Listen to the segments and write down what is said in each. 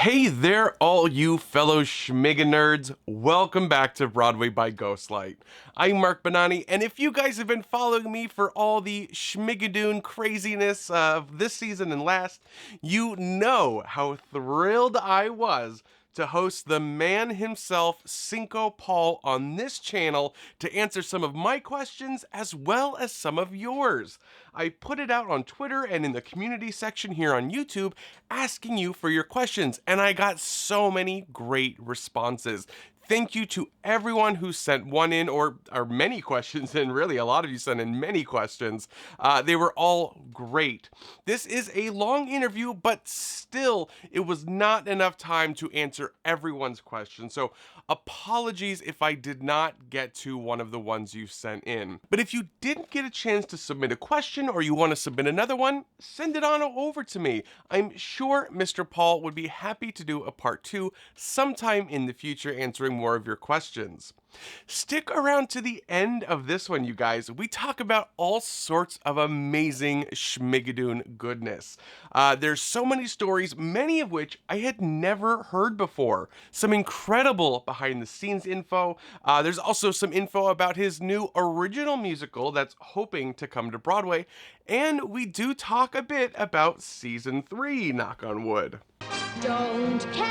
Hey there, all you fellow Schmiga nerds. Welcome back to Broadway by Ghostlight. I'm Mark Bonani, and if you guys have been following me for all the Schmigadoon craziness of this season and last, you know how thrilled I was to host the man himself, Cinco Paul, on this channel to answer some of my questions as well as some of yours. I put it out on Twitter and in the community section here on YouTube asking you for your questions, and I got so many great responses. Thank you to everyone who sent one in, or many questions in, really. A lot of you sent in many questions. They were all great. This is a long interview, but still, it was not enough time to answer everyone's questions. So apologies if I did not get to one of the ones you sent in. But if you didn't get a chance to submit a question or you want to submit another one, send it on over to me. I'm sure Mr. Paul would be happy to do a part 2 sometime in the future answering more of your questions. Stick around to the end of this one, you guys. We talk about all sorts of amazing Schmigadoon goodness. There's so many stories, many of which I had never heard before. Some incredible behind the scenes info. There's also some info about his new original musical that's hoping to come to Broadway. And we do talk a bit about season 3, knock on wood. Don't care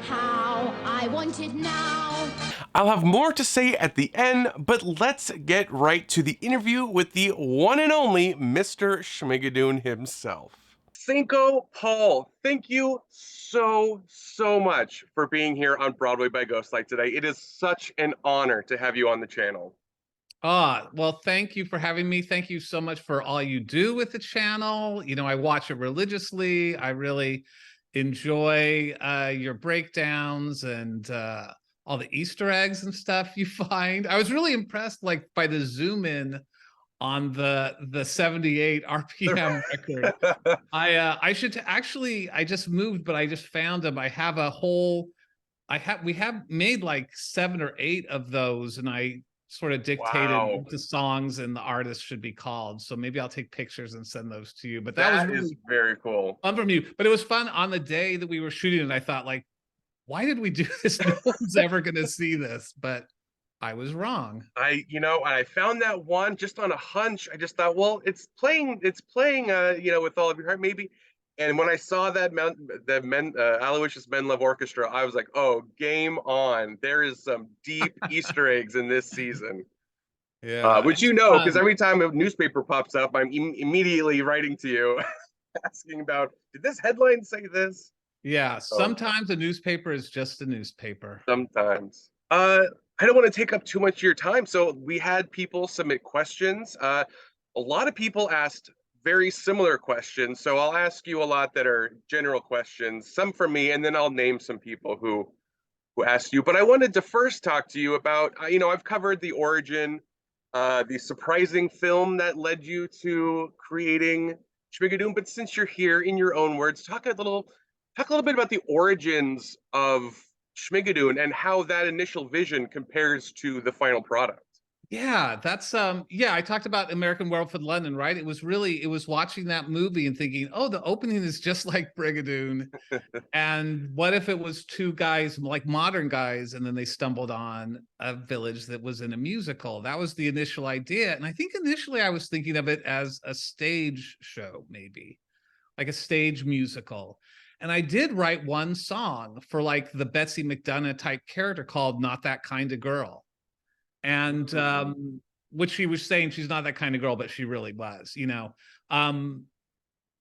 how, I want it now. I'll have more to say at the end, but let's get right to the interview with the one and only Mr. Schmigadoon himself. Cinco Paul, thank you so much for being here on Broadway by Ghostlight today. It is such an honor to have you on the channel. Well, thank you for having me. Thank you so much for all you do with the channel. You know, I watch it religiously. I really enjoy your breakdowns and all the Easter eggs and stuff you find. I was really impressed, like, by the zoom in on the 78 RPM record. I should actually, I just moved, but I just found them. I have a whole, we have made like 7 or 8 of those, and I sort of dictated what the songs and the artists should be called. So maybe I'll take pictures and send those to you. But that was really very cool. Fun from you. But it was fun on the day that we were shooting it. I thought, like, why did we do this? No one's ever going to see this. But I was wrong. I found that one just on a hunch. I just thought, well, it's playing, with all of your heart, maybe. And when I saw that Aloysius Menlove Orchestra, I was like, oh, game on. There is some deep Easter eggs in this season. Yeah. Which because every time a newspaper pops up, I'm immediately writing to you asking about, did this headline say this? Yeah, sometimes a newspaper is just a newspaper. Sometimes. I don't want to take up too much of your time. So we had people submit questions. A lot of people asked very similar questions. So I'll ask you a lot that are general questions, some from me, and then I'll name some people who asked you. But I wanted to first talk to you about, I've covered the origin, the surprising film that led you to creating Schmigadoon. But since you're here, in your own words, talk a little bit about the origins of Schmigadoon and how that initial vision compares to the final product. Yeah, that's I talked about American Werewolf in London, right? It was watching that movie and thinking, oh, the opening is just like Brigadoon. And what if it was 2 guys, like modern guys, and then they stumbled on a village that was in a musical? That was the initial idea. And I think initially I was thinking of it as a stage show, maybe like a stage musical. And I did write one song for like the Betsy McDonough type character called Not That Kind of Girl. And which she was saying she's not that kind of girl, but she really was,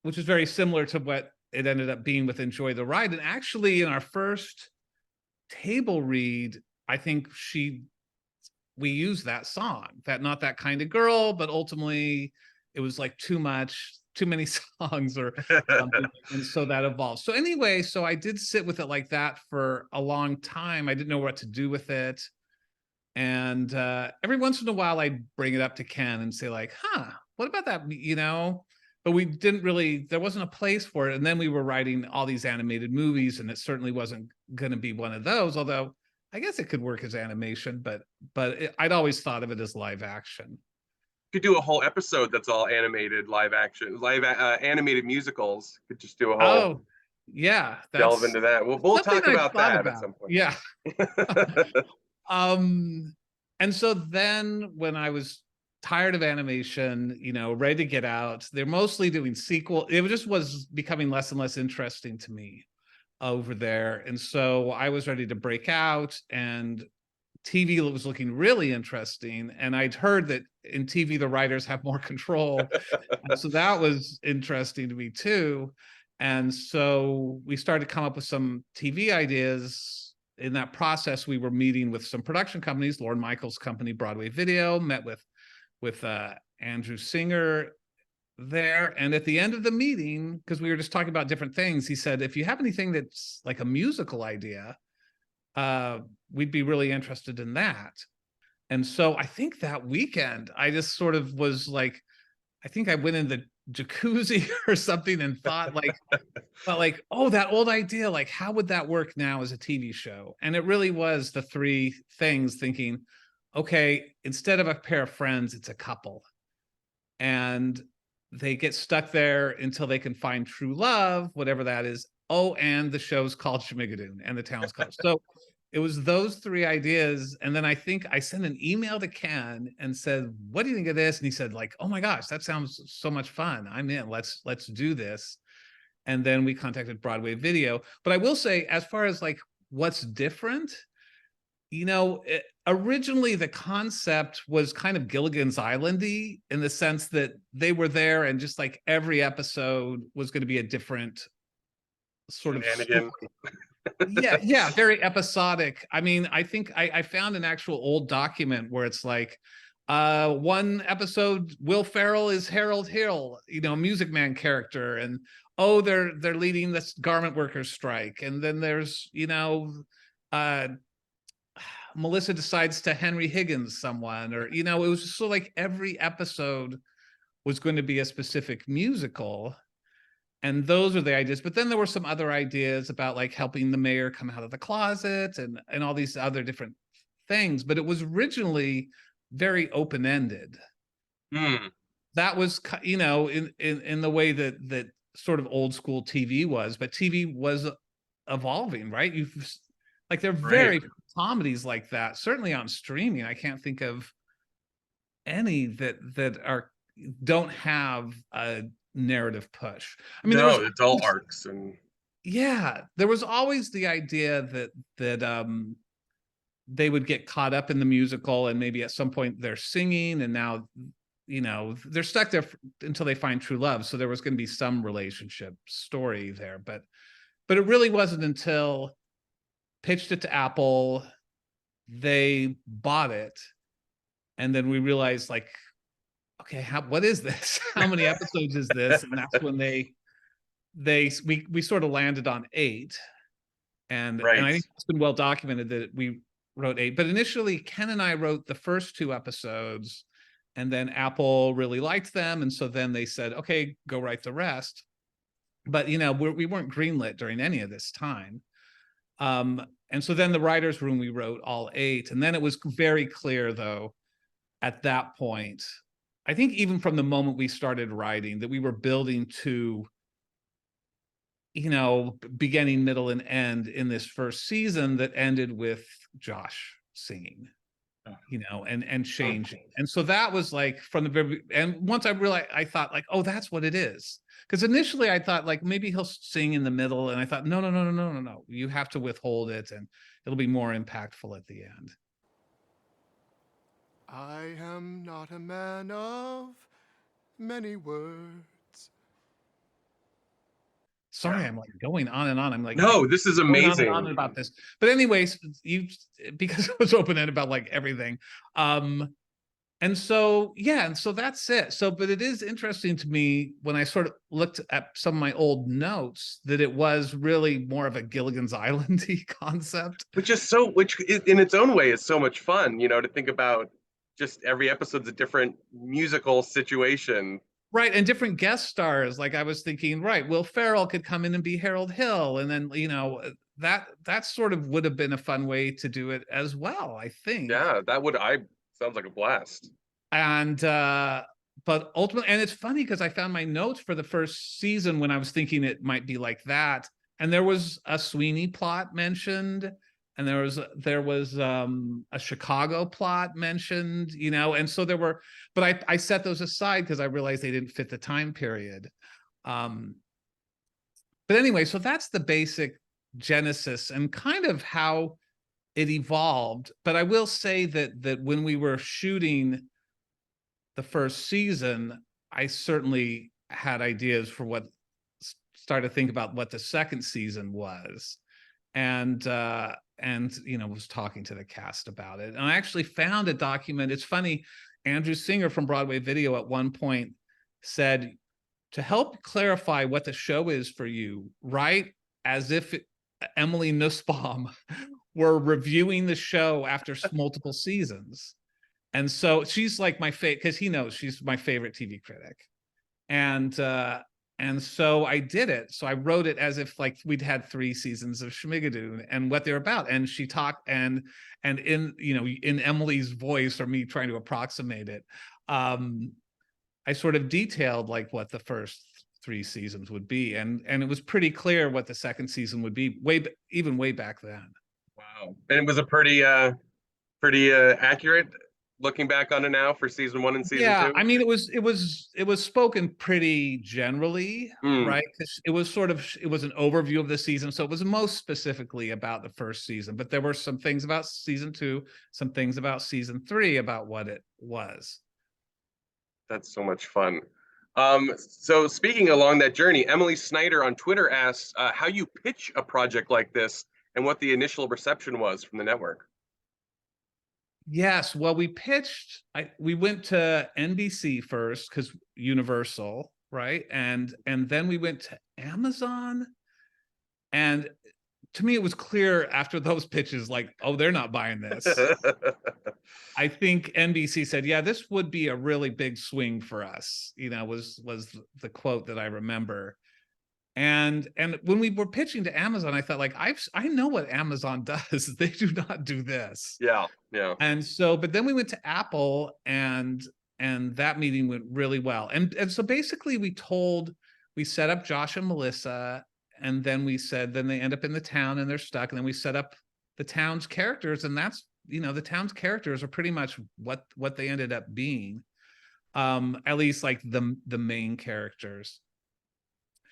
which is very similar to what it ended up being with Enjoy the Ride. And actually in our first table read, I think we used that song, that Not That Kind of Girl, but ultimately it was like too many songs, or and so that evolved. So anyway, so I did sit with it like that for a long time. I didn't know what to do with it. And every once in a while, I'd bring it up to Ken and say, like, what about that, But we didn't really, there wasn't a place for it. And then we were writing all these animated movies, and it certainly wasn't going to be one of those, although I guess it could work as animation, but I'd always thought of it as live action. Could do a whole episode that's all animated, live action, animated musicals. Could just do a whole Yeah, delve that's into that. We'll something talk I've about thought that at about. some point. Yeah. Um, and so then when I was tired of animation, you know, ready to get out, they're mostly doing sequel. It just was becoming less and less interesting to me over there. And so I was ready to break out, and TV was looking really interesting. And I'd heard that in TV, the writers have more control. And so that was interesting to me too. And so we started to come up with some TV ideas. In that process, we were meeting with some production companies. Lorne Michaels' company, Broadway Video, met with Andrew Singer there. And at the end of the meeting, because we were just talking about different things, he said, if you have anything that's like a musical idea, we'd be really interested in that. And so I think that weekend, I just sort of was like, I think I went in the jacuzzi or something and thought like, oh, that old idea, like, how would that work now as a TV show? And it really was the three things, thinking, okay, instead of a pair of friends, it's a couple. And they get stuck there until they can find true love, whatever that is. Oh, and the show's called Schmigadoon and the town's called. So it was those three ideas. And then I think I sent an email to Ken and said, what do you think of this? And he said, like, oh my gosh, that sounds so much fun. I'm in. Let's do this. And then we contacted Broadway Video. But I will say, as far as like what's different, you know, originally the concept was kind of Gilligan's Islandy, in the sense that they were there and just like every episode was going to be a different sort of story. Yeah, very episodic. I mean, I think I found an actual old document where it's like, one episode, Will Ferrell is Harold Hill, you know, Music Man character, and oh, they're leading this garment workers strike, and then there's, you know, Melissa decides to Henry Higgins someone, or, you know, it was just so like every episode was going to be a specific musical. And those are the ideas. But then there were some other ideas about like helping the mayor come out of the closet, and all these other different things. But it was originally very open-ended. Mm. That was, you know, in the way that sort of old school TV was, but TV was evolving, right? You've like, there are very few comedies like that, certainly on streaming. I can't think of any that don't have a narrative push. I mean, there was adult arcs and yeah, there was always the idea that they would get caught up in the musical, and maybe at some point they're singing, and now, you know, they're stuck there until they find true love. So there was going to be some relationship story there, but it really wasn't until pitched it to Apple, they bought it, and then we realized, like, okay, what is this? How many episodes is this? And that's when we sort of landed on 8, and I think it's been well documented that we wrote 8. But initially, Ken and I wrote the first 2 episodes, and then Apple really liked them, and so then they said, okay, go write the rest. But, you know, we weren't greenlit during any of this time. And so then the writer's room, we wrote all 8. And then it was very clear, though, at that point, I think even from the moment we started writing, that we were building to, you know, beginning, middle, and end in this first season that ended with Josh singing, you know, and changing. And so that was like from the very, and once I realized, I thought like, oh, that's what it is. Because initially I thought like maybe he'll sing in the middle, and I thought, no. You have to withhold it, and it'll be more impactful at the end. I am not a man of many words. Sorry, I'm like going on and on. I'm like, no, this is amazing. On about this. But anyways, because it was open-ended about like everything. And so, yeah, and so that's it. So, but it is interesting to me when I sort of looked at some of my old notes that it was really more of a Gilligan's Island-y concept. Which in its own way is so much fun, you know, to think about just every episode's a different musical situation. Right, and different guest stars. Like I was thinking, right, Will Ferrell could come in and be Harold Hill, and then, you know, that sort of would have been a fun way to do it as well, I think. Yeah, sounds like a blast. And but ultimately, and it's funny because I found my notes for the first season when I was thinking it might be like that, and there was a Sweeney plot mentioned, and there was a Chicago plot mentioned, you know, and so there were, but I set those aside because I realized they didn't fit the time period. But anyway, so that's the basic genesis and kind of how it evolved. But I will say that when we were shooting the first season, I certainly had ideas for what, started to think about what the second season was, and you know, was talking to the cast about it. And I actually found a document. It's funny, Andrew Singer from Broadway Video at one point said, to help clarify what the show is for you, write as if Emily Nussbaum were reviewing the show after multiple seasons. And so she's like my favorite, because he knows she's my favorite TV critic. And so I did it. So I wrote it as if like we'd had 3 seasons of Schmigadoon and what they're about. And she talked, and in, you know, in Emily's voice, or me trying to approximate it, I sort of detailed like what the first 3 seasons would be, and it was pretty clear what the second season would be, even way back then. Wow. And it was a pretty accurate, looking back on it now, for season 1 and season 2. I mean, it was spoken pretty generally, right? Because it was an overview of the season, so it was most specifically about the first season, but there were some things about season 2, some things about season 3 about what it was. That's so much fun. So speaking along that journey, Emily Snyder on Twitter asks how you pitch a project like this and what the initial reception was from the network. Yes, well, we pitched, we went to NBC first, because Universal, right? And then we went to Amazon. And to me, it was clear after those pitches, like, oh, they're not buying this. I think NBC said, yeah, this would be a really big swing for us, you know, was the quote that I remember. And when we were pitching to Amazon, I thought, like, I know what Amazon does. They do not do this. Yeah. And so, but then we went to Apple, and that meeting went really well. And so basically we set up Josh and Melissa, and then we said, then they end up in the town and they're stuck. And then we set up the town's characters, and that's, you know, the town's characters are pretty much what they ended up being. At least like the main characters.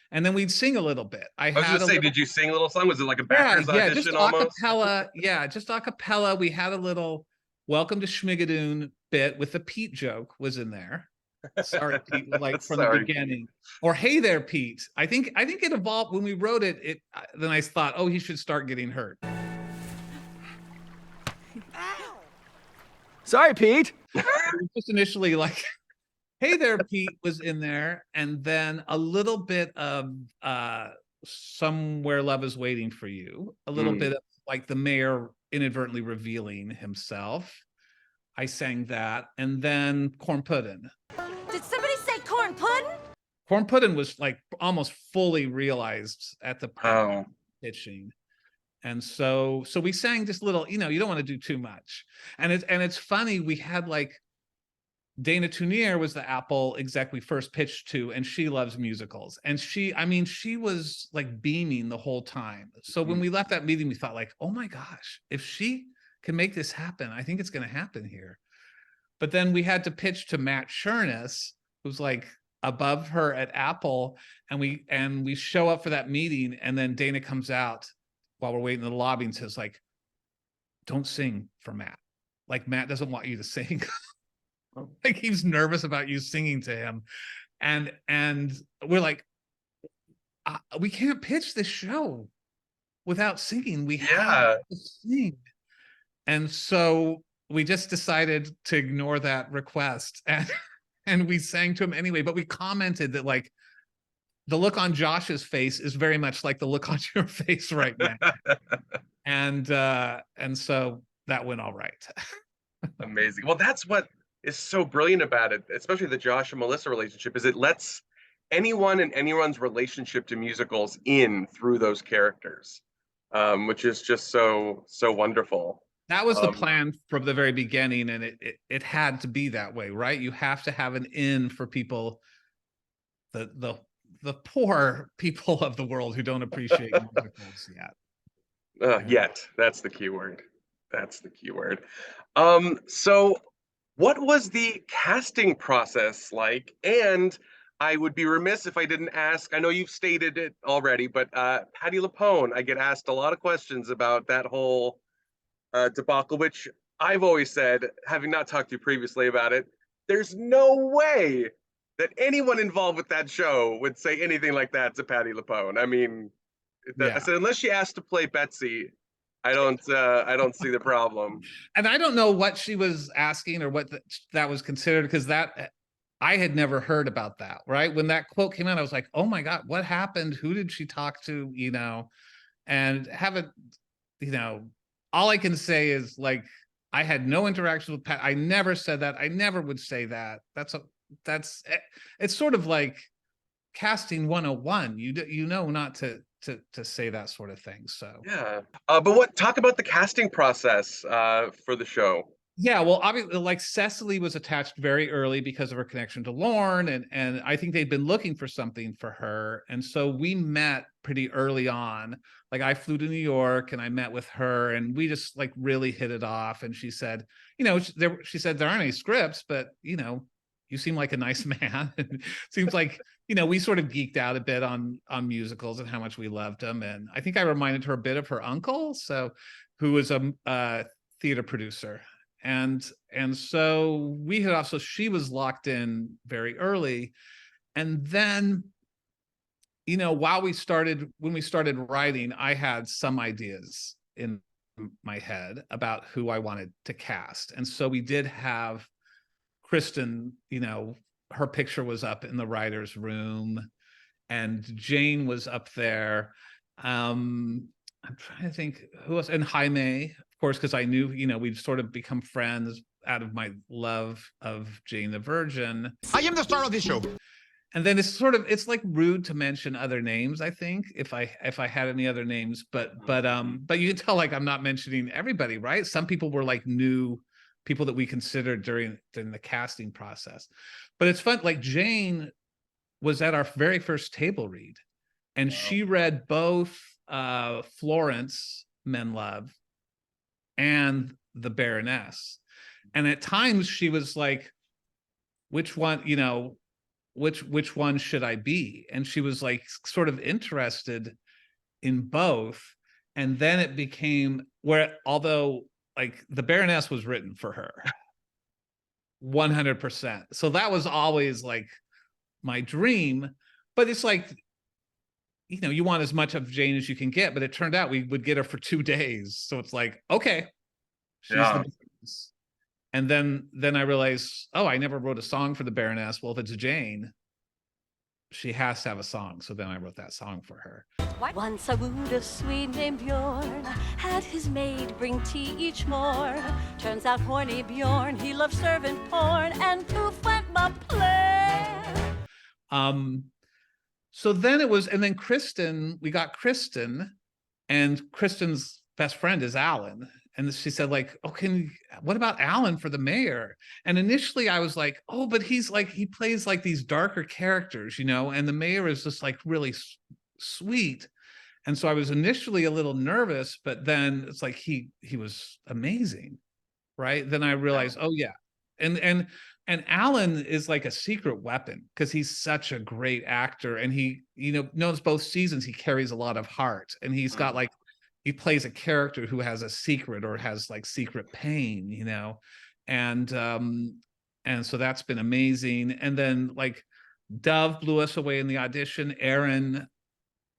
And then we'd sing a little bit. I was gonna say, did you sing a little song? Was it like a backers audition just almost? Acapella. Yeah, just acapella. We had a little "Welcome to Schmigadoon" bit with the Pete joke was in there. Sorry, Pete, like from the beginning. Or "Hey there, Pete." I think it evolved when we wrote it. Then I thought, oh, he should start getting hurt. Sorry, Pete. Just initially like, "Hey there, Pete" was in there, and then a little bit of "Somewhere Love Is Waiting for You," a little bit of like the mayor inadvertently revealing himself. I sang that, and then "Corn Puddin'." Did somebody say corn pudding? Corn Puddin' was like almost fully realized at the pitching. And so we sang just little, you know, you don't want to do too much. And it's funny, we had like Dana Tunier was the Apple exec we first pitched to, and she loves musicals. And she was like beaming the whole time. So when we left that meeting, we thought like, oh my gosh, if she can make this happen, I think it's going to happen here. But then we had to pitch to Matt Shurness, who's like above her at Apple. And we show up for that meeting, and then Dana comes out while we're waiting in the lobby and says like, don't sing for Matt. Like, Matt doesn't want you to sing. Like, he's nervous about you singing to him. And we're like, we can't pitch this show without singing. We have to sing. And so we just decided to ignore that request, and we sang to him anyway. But we commented that like, the look on Josh's face is very much like the look on your face right now. And so that went all right. Amazing. Well, that's what is so brilliant about it, especially the Josh and Melissa relationship, is it lets anyone and anyone's relationship to musicals in through those characters, which is just so wonderful. That was the plan from the very beginning, and it had to be that way, right? You have to have an in for people, the the poor people of the world who don't appreciate musicals yet. Yet, that's the key word. That's the key word. So what was the casting process like? And I would be remiss if I didn't ask. I know you've stated it already, but Patti LuPone, I get asked a lot of questions about that whole debacle, which I've always said, having not talked to you previously about it, there's no way that anyone involved with that show would say anything like that to Patti LuPone. I mean, I Yeah. said unless she asked to play Betsy, I don't see the problem. And I don't know what she was asking or what that was considered, because that I had never heard about that, right? When that quote came out, I was like, oh my God, what happened? Who did she talk to? You know, and haven't, you know, all I can say is like, I had no interaction with Pat. I never said that. I never would say that. It's sort of like casting 101. You know not to say that sort of thing. So Yeah. Talk about the casting process for the show. yeah, well, obviously, like Cecily was attached very early because of her connection to Lorne, and I think they'd been looking for something for her, and so we met pretty early on. Like I flew to New York and I met with her, and we just like really hit it off. And she said, you know, she said there aren't any scripts, but you know, you seem like a nice man. And seems like we sort of geeked out a bit on musicals and how much we loved them. And I think I reminded her a bit of her uncle, who was a theater producer. And so we had also, she was locked in very early. And then, when we started writing, I had some ideas in my head about who I wanted to cast. And so we did have Kristen, her picture was up in the writer's room, and Jane was up there. I'm trying to think who else, and Jaime, of course, because I knew, we'd sort of become friends out of my love of Jane the Virgin. I am the star of this show. And then it's like rude to mention other names, I think, if I had any other names, but you can tell like I'm not mentioning everybody, right? Some people were like new people that we considered during the casting process. But it's fun, like Jane was at our very first table read, and she read both Florence Men Love and The Baroness. And at times she was like, which one, which one should I be? And she was like sort of interested in both. And then it became although like The Baroness was written for her 100%. So that was always like my dream, but it's like, you want as much of Jane as you can get, but it turned out we would get her for 2 days. So it's like, okay, she's the Baroness. And then I realized, I never wrote a song for the Baroness. Well, if it's Jane, she has to have a song. So then I wrote that song for her. Once I wooed a Swede named Bjorn, had his maid bring tea each morn. Turns out horny Bjorn, he loved servant porn, and poof went my plan. So then and then Kristen, we got Kristen, and Kristen's best friend is Alan. And she said like, what about Alan for the mayor? And initially I was like, but he's like, he plays like these darker characters, and the mayor is just like really sweet. And so I was initially a little nervous, but then it's like, he was amazing. Right. Then I realized, and Alan is like a secret weapon because he's such a great actor, and he, knows both seasons, he carries a lot of heart, and he's got like, he plays a character who has a secret or has like secret pain, and so that's been amazing. And then like Dove blew us away in the audition. Aaron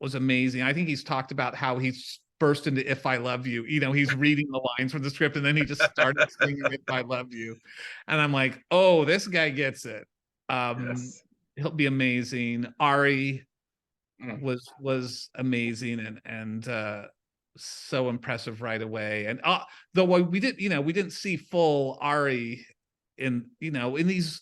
was amazing. I think he's talked about how he's burst into If I Love You. He's reading the lines from the script and then he just started singing If I Love You. And I'm like, this guy gets it. Yes. He'll be amazing. Ari was amazing and so impressive right away. And though we didn't see full Ari in these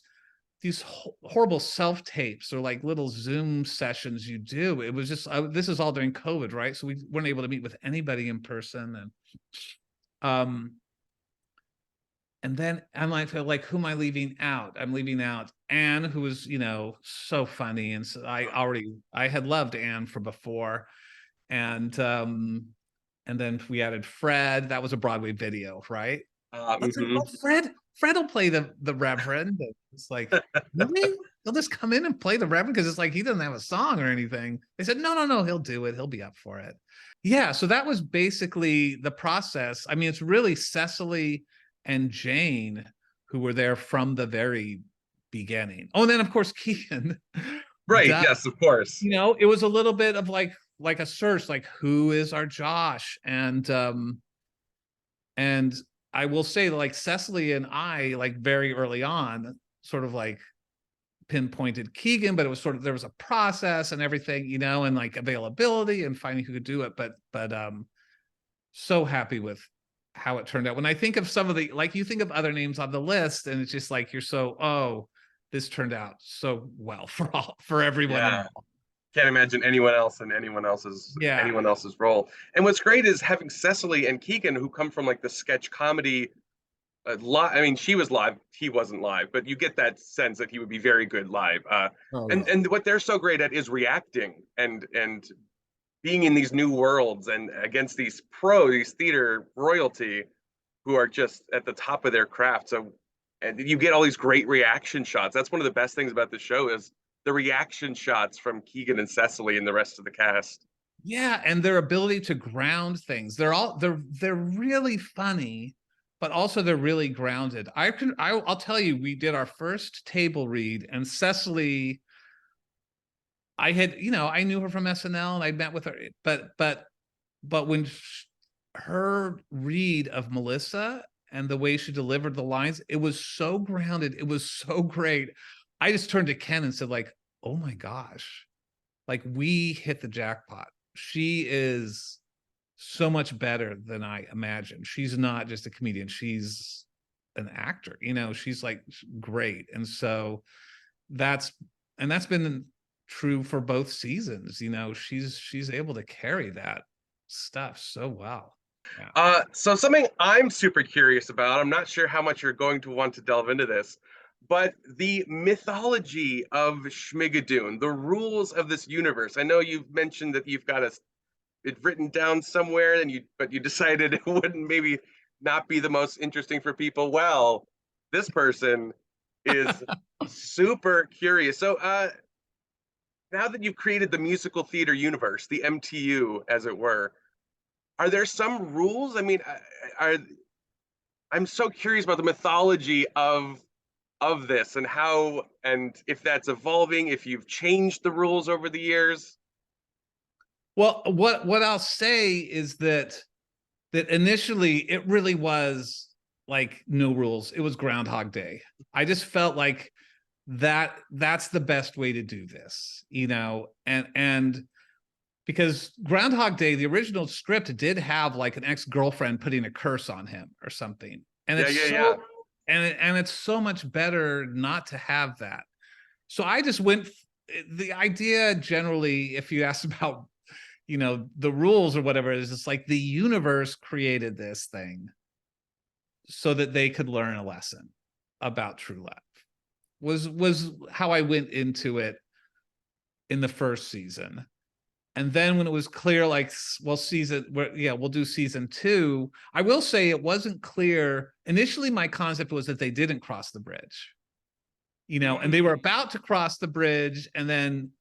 horrible self tapes or like little Zoom sessions you do. It was just this is all during COVID, right? So we weren't able to meet with anybody in person. And And then I'm like, who am I leaving out? I'm leaving out Anne, who was, you know, so funny. And so I had loved Anne from before. And then we added Fred. That was a Broadway video, right? I was like, Mhm. well, Fred will play the Reverend. And it's like, really? He'll just come in and play the Reverend because it's like he doesn't have a song or anything. They said, no, he'll do it. He'll be up for it. Yeah, so that was basically the process. I mean, it's really Cecily and Jane who were there from the very beginning. Oh, and then of course Keegan. Right. Duh. Yes, of course. You know, it was a little bit of like a search, like who is our Josh? And I will say, like Cecily and I, like very early on, sort of like pinpointed Keegan, but it was sort of, there was a process and everything, you know, and like availability and finding who could do it. But so happy with how it turned out. When I think of some of the, like you think of other names on the list, and it's just like you're so, oh, this turned out so well for everyone Yeah. involved. Can't imagine anyone else in Yeah. anyone else's role. And what's great is having Cecily and Keegan, who come from like the sketch comedy. I mean, she was live, he wasn't live, but you get that sense that he would be very good live. Oh, And yeah. what they're so great at is reacting and being in these new worlds and against these theater royalty who are just at the top of their craft. So, and you get all these great reaction shots. That's one of the best things about the show is the reaction shots from Keegan and Cecily and the rest of the cast. Yeah, and their ability to ground things. They're really funny, but also they're really grounded. I'll tell you, we did our first table read, and Cecily, I had, you know, I knew her from SNL and I met with her, but when her read of Melissa and the way she delivered the lines, it was so grounded. It was so great. I just turned to Ken and said, like, oh my gosh, like we hit the jackpot. She is so much better than I imagined. She's not just a comedian, she's an actor, you know, she's like great. And so that's been true for both seasons. You know, she's able to carry that stuff so well. Yeah. So something I'm super curious about, I'm not sure how much you're going to want to delve into this, but the mythology of Schmigadoon, the rules of this universe. I know you've mentioned that you've got it written down somewhere, and but you decided it wouldn't maybe not be the most interesting for people. Well, this person is super curious. So now that you've created the musical theater universe, the MTU, as it were, are there some rules? I mean, I'm so curious about the mythology of this and how and if that's evolving, if you've changed the rules over the years. Well, what I'll say is that initially it really was like no rules. It was Groundhog Day. I just felt like that's the best way to do this, you know, and because Groundhog Day, the original script did have like an ex-girlfriend putting a curse on him or something. And Yeah, it's yeah, so yeah. and it's so much better not to have that. So I just went the idea generally, if you ask about, you know, the rules or whatever, is just like the universe created this thing so that they could learn a lesson about true love. Was how I went into it in the first season. And then when it was clear, like, well, we'll do season 2. I will say it wasn't clear. Initially, my concept was that they didn't cross the bridge, you know, and they were about to cross the bridge. And then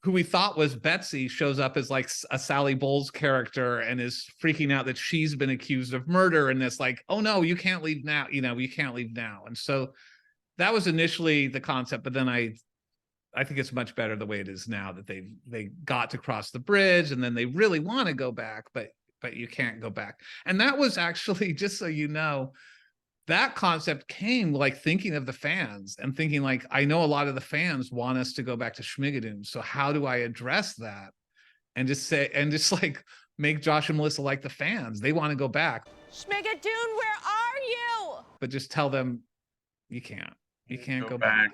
who we thought was Betsy shows up as like a Sally Bowles character and is freaking out that she's been accused of murder. And it's like, oh no, you can't leave now. You know, you can't leave now. And so that was initially the concept, but then I think it's much better the way it is now that they got to cross the bridge and then they really want to go back, but you can't go back. And that was actually, just so you know, that concept came like thinking of the fans and thinking like, I know a lot of the fans want us to go back to Schmigadoon. So how do I address that? And just like make Josh and Melissa like the fans. They want to go back. Schmigadoon, where are you? But just tell them you can't. You can't go back.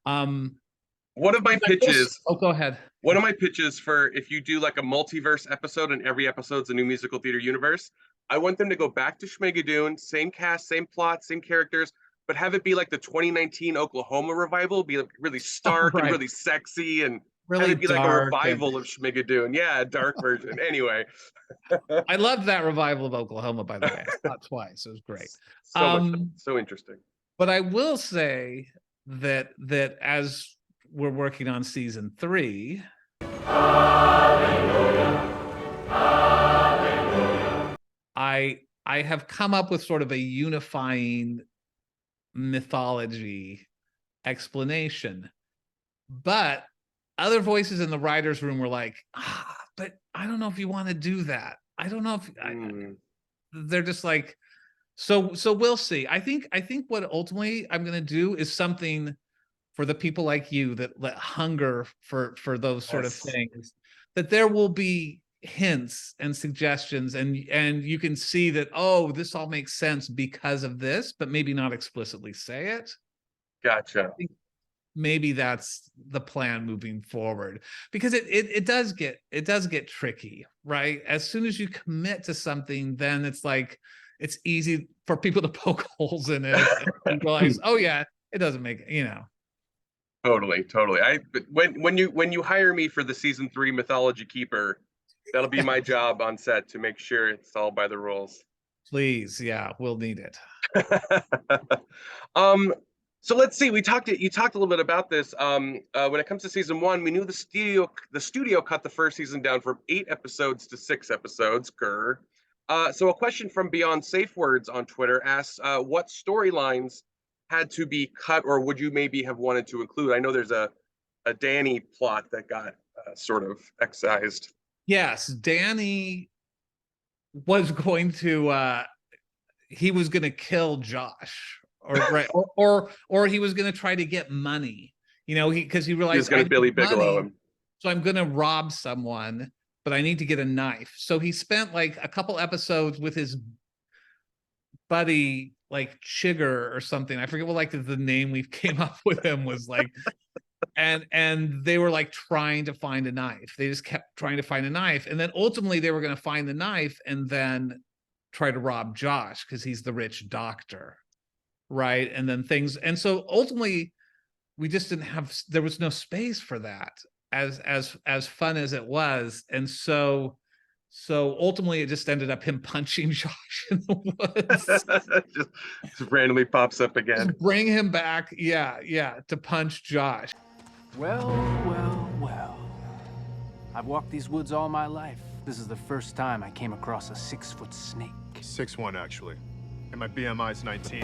One of my pitches. Oh, go ahead. One of my pitches for if you do like a multiverse episode and every episode's a new musical theater universe, I want them to go back to Schmigadoon, same cast, same plot, same characters, but have it be like the 2019 Oklahoma revival, be like really stark and Right. really sexy, and have Really it be like a dark. And revival of Schmigadoon. Yeah, a dark version. Anyway, I loved that revival of Oklahoma, by the way. I saw it twice. It was great. so much, so interesting. But I will say that as we're working on season 3, I have come up with sort of a unifying mythology explanation. But other voices in the writers' room were like, but I don't know if you want to do that. I don't know if they're just like, so we'll see. I think what ultimately I'm going to do is something for the people like you that hunger for those sort of things, that there will be hints and suggestions, and you can see that, oh, this all makes sense because of this, but maybe not explicitly say it. Gotcha. I think maybe that's the plan moving forward, because it does get tricky, right? As soon as you commit to something, then it's like it's easy for people to poke holes in it and realize, oh yeah, it doesn't make, Totally. But when you hire me for the season 3 mythology keeper, that'll be my job on set to make sure it's all by the rules. Please, yeah, we'll need it. So let's see. You talked a little bit about this. When it comes to season 1, we knew the studio cut the first season down from 8 episodes to 6 episodes. Grr. So a question from Beyond Safe Words on Twitter asks, what storylines had to be cut, or would you maybe have wanted to include? I know there's a Danny plot that got sort of excised. Yes, Danny was going to he was going to kill Josh, or he was going to try to get money, because he realized he's going to Billy Bigelow him. So I'm going to rob someone, but I need to get a knife. So he spent like a couple episodes with his buddy, like Chigger or something. I forget what like the name we came up with him was like. And they were like trying to find a knife. They just kept trying to find a knife. And then ultimately they were going to find the knife and then try to rob Josh because he's the rich doctor. Right. And then and so ultimately we just there was no space for that, as fun as it was. And so ultimately it just ended up him punching Josh in the woods. just randomly pops up again. Just bring him back. Yeah. To punch Josh. Well. I've walked these woods all my life. This is the first time I came across a 6-foot snake. 6'1", actually. And my BMI's 19.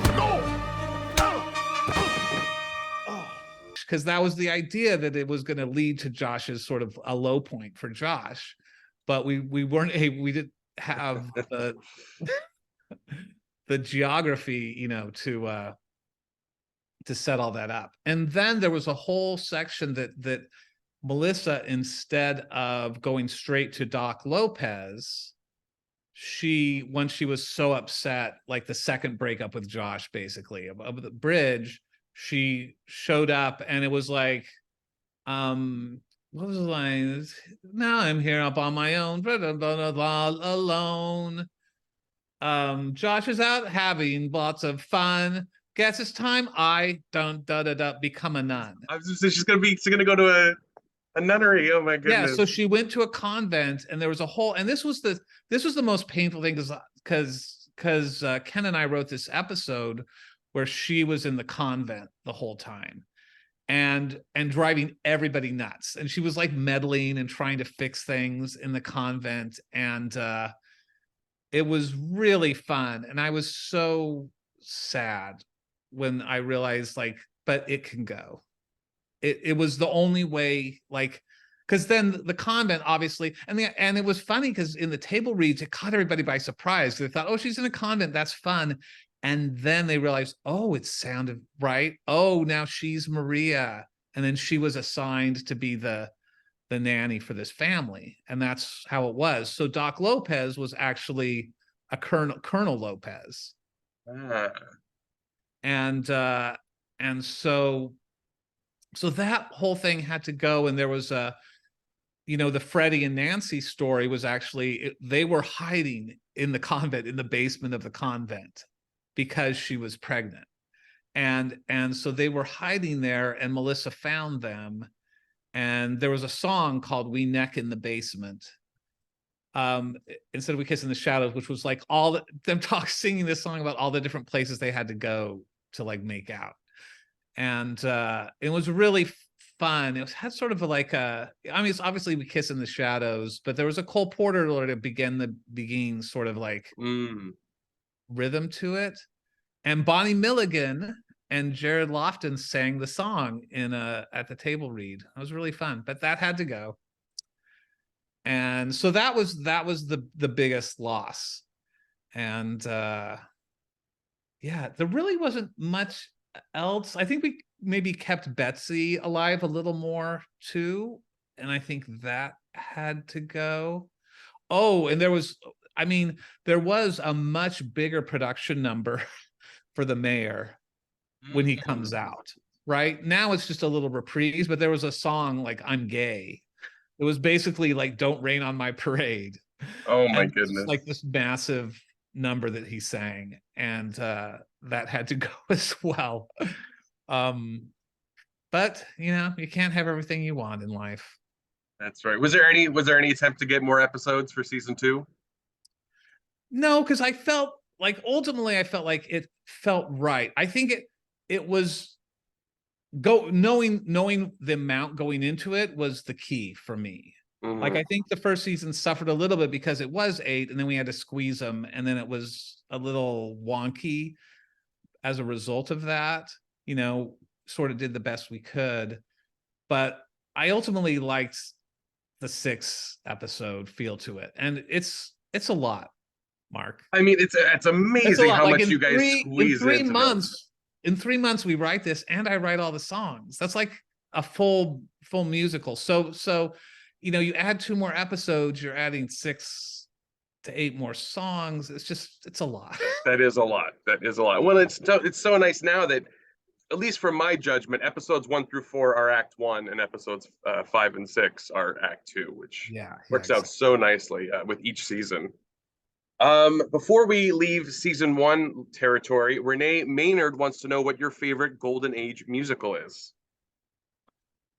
Because that was the idea, that it was going to lead to Josh's sort of a low point for Josh. But we didn't have the geography, to set all that up. And then there was a whole section that Melissa, instead of going straight to Doc Lopez, when she was so upset, like the second breakup with Josh, basically of the bridge, she showed up and it was like, what was the line? Now I'm here up on my own, alone. Josh is out having lots of fun. Guess it's time I become a nun. I was just saying she's gonna go to a nunnery. Oh my goodness. Yeah, so she went to a convent, and there was a whole, and this was the most painful thing, because Ken and I wrote this episode where she was in the convent the whole time and driving everybody nuts, and she was like meddling and trying to fix things in the convent, and it was really fun. And I was so sad when I realized, like, but it can go. It was the only way, like, because then the convent, obviously, and it was funny because in the table reads, it caught everybody by surprise. They thought, oh, she's in a convent, that's fun. And then they realized, oh, it sounded right. Oh, now she's Maria. And then she was assigned to be the nanny for this family. And that's how it was. So Doc Lopez was actually a Colonel Lopez. And so that whole thing had to go. And there was you know, the Freddie and Nancy story was actually, they were hiding in the convent, in the basement of the convent, because she was pregnant. And so they were hiding there, and Melissa found them. And there was a song called "We Neck in the Basement," instead of "We Kiss in the Shadows," which was like all them singing this song about all the different places they had to go to like make out. And it was really fun. It had sort of like I mean, it's obviously "We Kiss in the Shadows," but there was a Cole Porter to begin the beginning sort of like rhythm to it. And Bonnie Milligan and Jared Lofton sang the song in at the table read. It was really fun, but that had to go. And so that was the biggest loss. And yeah, there really wasn't much else. I think we maybe kept Betsy alive a little more too, and I think that had to go. Oh, and there was a much bigger production number for the mayor when he comes out. Right now it's just a little reprise, but there was a song like "I'm Gay." It was basically like "Don't Rain on My Parade." Oh my And goodness. like this massive number that he sang, and that had to go as well. But you know, you can't have everything you want in life. That's right. Was there any attempt to get more episodes for season 2? No, because I felt like ultimately I felt like it felt right. I think it was knowing the amount going into it was the key for me. Like, I think the first season suffered a little bit because it was 8, and then we had to squeeze them, and then it was a little wonky as a result of that. You know, sort of did the best we could, but I ultimately liked the 6 episode feel to it, and it's a lot, Mark. I mean, it's amazing how like much you guys squeeze in 3 into months. those. In 3 months, we write this, and I write all the songs. That's like a full musical. So, you know, you add 2 more episodes, you're adding 6 to 8 more songs. It's a lot. That is a lot. That is a lot. Well, it's so nice now that, at least from my judgment, episodes 1 through 4 are Act 1, and episodes 5 and 6 are Act 2, which works out so nicely with each season. Before we leave season 1 territory, Renee Maynard wants to know what your favorite Golden Age musical is.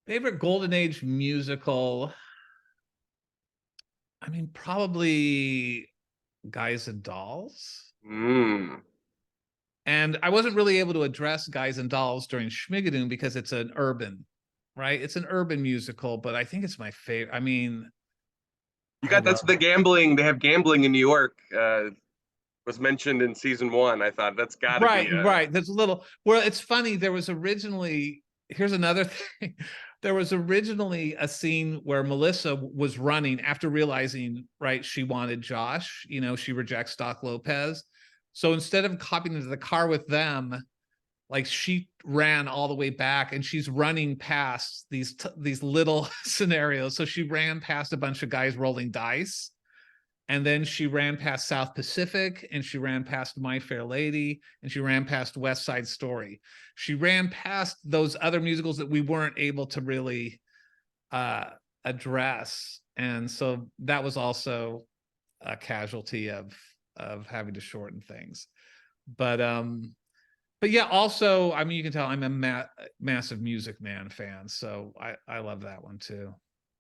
Favorite Golden Age musical? I mean, probably Guys and Dolls. And I wasn't really able to address Guys and Dolls during Schmigadoon because it's an urban, right? It's an urban musical, but I think it's my favorite. I mean, that's the gambling. They have gambling in New York. Was mentioned in season 1. I thought that's got to be right. There's a little. Well, it's funny. There was originally. Here's another thing. There was originally a scene where Melissa was running after realizing, right, she wanted Josh. You know, she rejects Doc Lopez. So instead of hopping into the car with them, like, she ran all the way back, and she's running past these little scenarios. So she ran past a bunch of guys rolling dice, and then she ran past South Pacific, and she ran past My Fair Lady, and she ran past West Side Story. She ran past those other musicals that we weren't able to really address. And so that was also a casualty of having to shorten things. But yeah, also, I mean, you can tell I'm a massive Music Man fan, so I love that one too.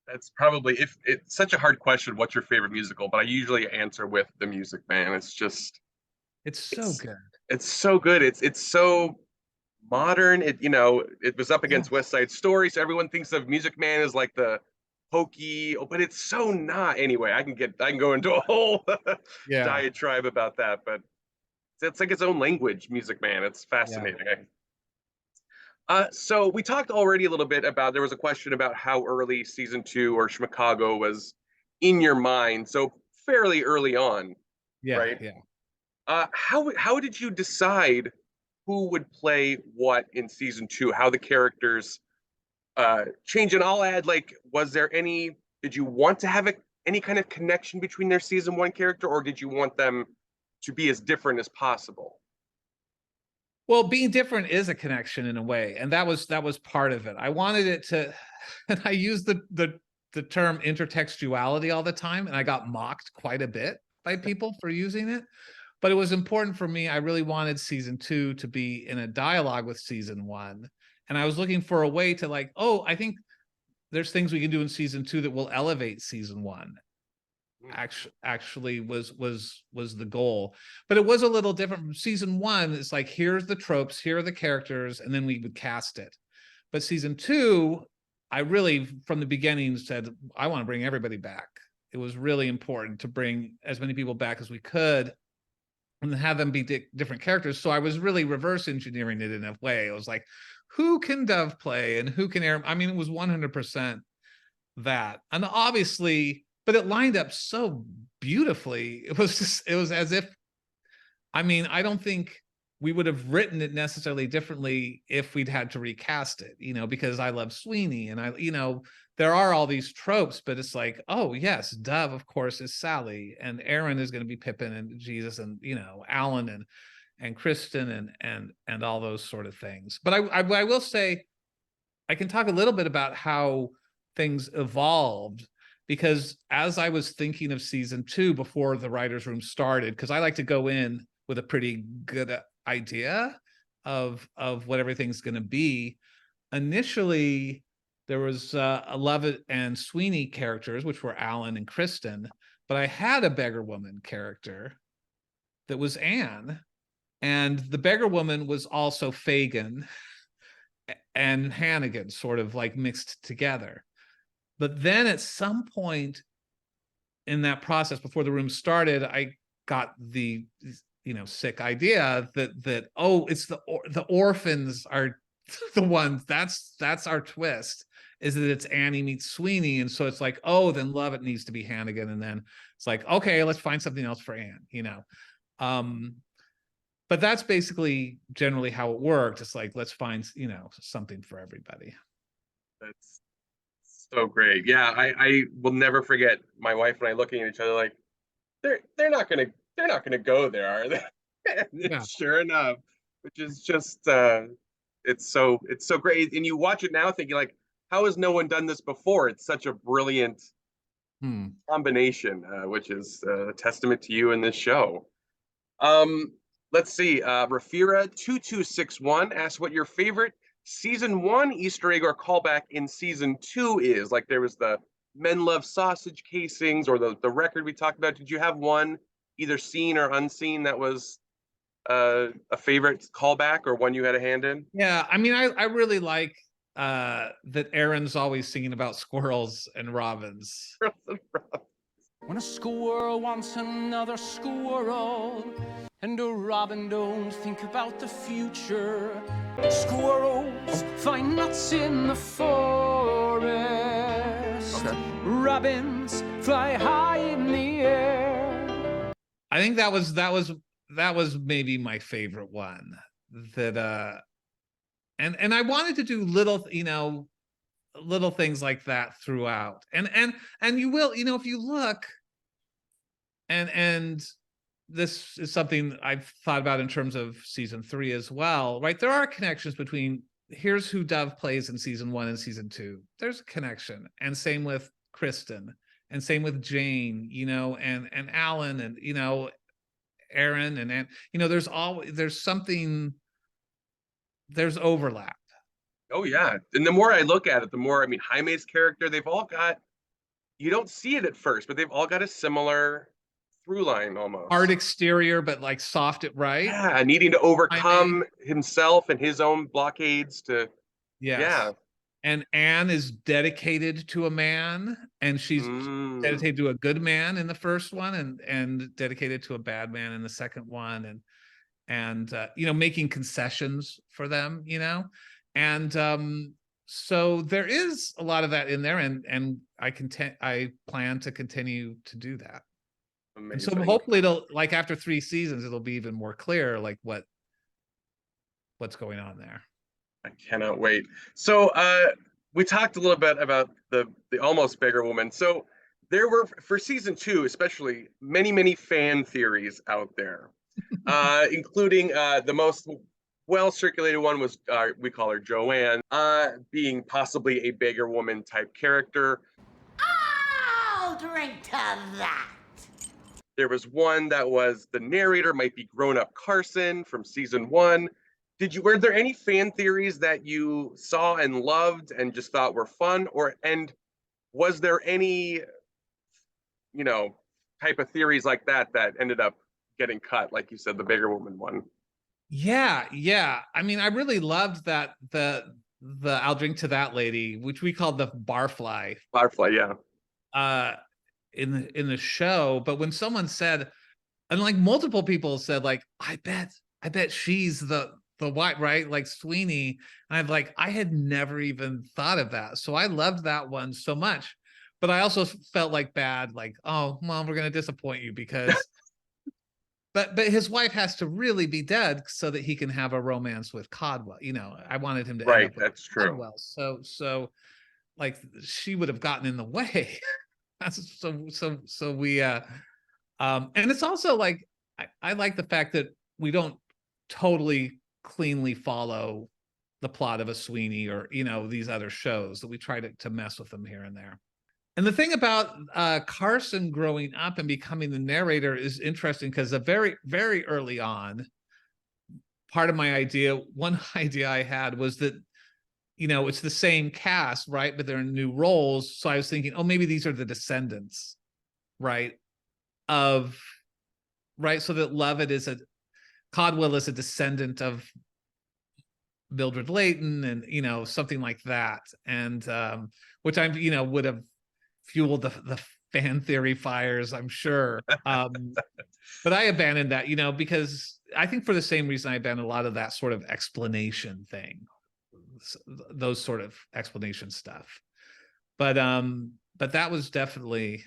That's probably, if it's such a hard question, what's your favorite musical? But I usually answer with The Music Man. It's so good. It's so good. It's so modern. It was up against West Side Story, so everyone thinks of Music Man as like the hokey, but it's so not. Anyway, I can go into a whole diatribe about that, but it's like its own language, Music Man. It's fascinating. So we talked already a little bit about, there was a question about how early season 2 or Schmigcago was in your mind. So fairly early on, right? Yeah. How did you decide who would play what in season 2? How the characters change? And I'll add, like, did you want to have any kind of connection between their season 1 character, or did you want them to be as different as possible? Well, being different is a connection in a way, and that was part of it. I wanted it to, and I used the the term intertextuality all the time, and I got mocked quite a bit by people for using it. But it was important for me. I really wanted season 2 to be in a dialogue with season 1. And I was looking for a way to like, oh, I think there's things we can do in season 2 that will elevate season 1. Actually was the goal. But it was a little different from season 1. It's like, here's the tropes, here are the characters, and then we would cast it. But season 2, I really, from the beginning, said, I want to bring everybody back. It was really important to bring as many people back as we could and have them be different characters. So I was really reverse engineering it in a way. It was like, who can Dove play and who can Aaron? I mean, it was 100% that. And obviously, but it lined up so beautifully. It was as if, I mean, I don't think we would have written it necessarily differently if we'd had to recast it, because I love Sweeney and there are all these tropes, but it's like, oh yes, Dove, of course, is Sally, and Aaron is going to be Pippin and Jesus, and Alan and Kristen and all those sort of things. But I will say, I can talk a little bit about how things evolved, because as I was thinking of season 2 before the writer's room started, because I like to go in with a pretty good idea of what everything's going to be. Initially, there was Lovett and Sweeney characters, which were Alan and Kristen, but I had a beggar woman character that was Anne, and the beggar woman was also Fagin and Hannigan, sort of like mixed together. But then at some point in that process, before the room started, I got the sick idea that oh, it's the orphans are the ones. That's our twist, is that it's Annie meets Sweeney, and so it's like, oh, then Lovett needs to be Hannigan, and then it's like, okay, let's find something else for Anne, but that's basically generally how it worked. It's like, let's find something for everybody. That's so great. Yeah, I will never forget my wife and I looking at each other like, they're not gonna go there, are they? Yeah. Sure enough, which is just it's so great. And you watch it now thinking like, how has no one done this before? It's such a brilliant combination, which is a testament to you in this show. Let's see. Rafira2261 asks what your favorite season 1 Easter egg or callback in season 2 is. Like, there was the Men Love Sausage casings, or the record we talked about. Did you have one, either seen or unseen, that was a favorite callback, or one you had a hand in? Yeah, I mean, I really like that Aaron's always singing about squirrels and robins. When a squirrel wants another squirrel, and a robin don't think about the future. Squirrels find nuts in the forest. Okay. Robins fly high in the air. I think that was maybe my favorite one. That and I wanted to do little things like that throughout. And you will, if you look, and this is something I've thought about in terms of season 3 as well, right? There are connections between, here's who Dove plays in season 1 and season 2. There's a connection. And same with Kristen, and same with Jane, and Alan, and Aaron, and there's overlap. Oh yeah. And the more I look at it, the more, I mean, Jaime's character, they've all got, you don't see it at first, but they've all got a similar through line almost. Hard exterior, but like soft at right. Yeah, needing to overcome himself and his own blockades to. Yes. Yeah. And Anne is dedicated to a man, and she's dedicated to a good man in the first one, and dedicated to a bad man in the second one, and making concessions for them, and so there is a lot of that in there, and I plan to continue to do that. Amazing. And so hopefully it'll, like, after 3 seasons, it'll be even more clear, like what's going on there. I cannot wait. So we talked a little bit about the almost beggar woman. So there were, for season 2 especially, many fan theories out there, including the most well circulated one was, we call her Joanne, being possibly a beggar woman type character. I'll drink to that. There was one that was the narrator might be grown-up Carson from season 1. Were there any fan theories that you saw and loved and just thought were fun, and was there any, type of theories like that ended up getting cut, like you said, the bigger woman one? Yeah. I mean, I really loved that the I'll drink to that lady, which we called the barfly. Firefly, yeah. In the show. But when someone said, and like multiple people said, like, I bet she's the white, right? Like Sweeney. And I had never even thought of that. So I loved that one so much. But I also felt like bad, like, oh, Mom, we're gonna disappoint you because but his wife has to really be dead so that he can have a romance with Codwell. I wanted him to right, end up with that's true. Codwell. So like she would have gotten in the way. So we and it's also like I like the fact that we don't totally cleanly follow the plot of a Sweeney or these other shows, that we try to mess with them here and there. And the thing about Carson growing up and becoming the narrator is interesting because very, very early on, one idea I had was that it's the same cast, right? But they're in new roles. So I was thinking, oh, maybe these are the descendants, right? So that Lovett Codwell is a descendant of Mildred Layton and, something like that. And which would have fueled the fan theory fires, I'm sure. But I abandoned that, because I think for the same reason I abandoned a lot of that sort of explanation thing. Those sort of explanation stuff, but that was definitely,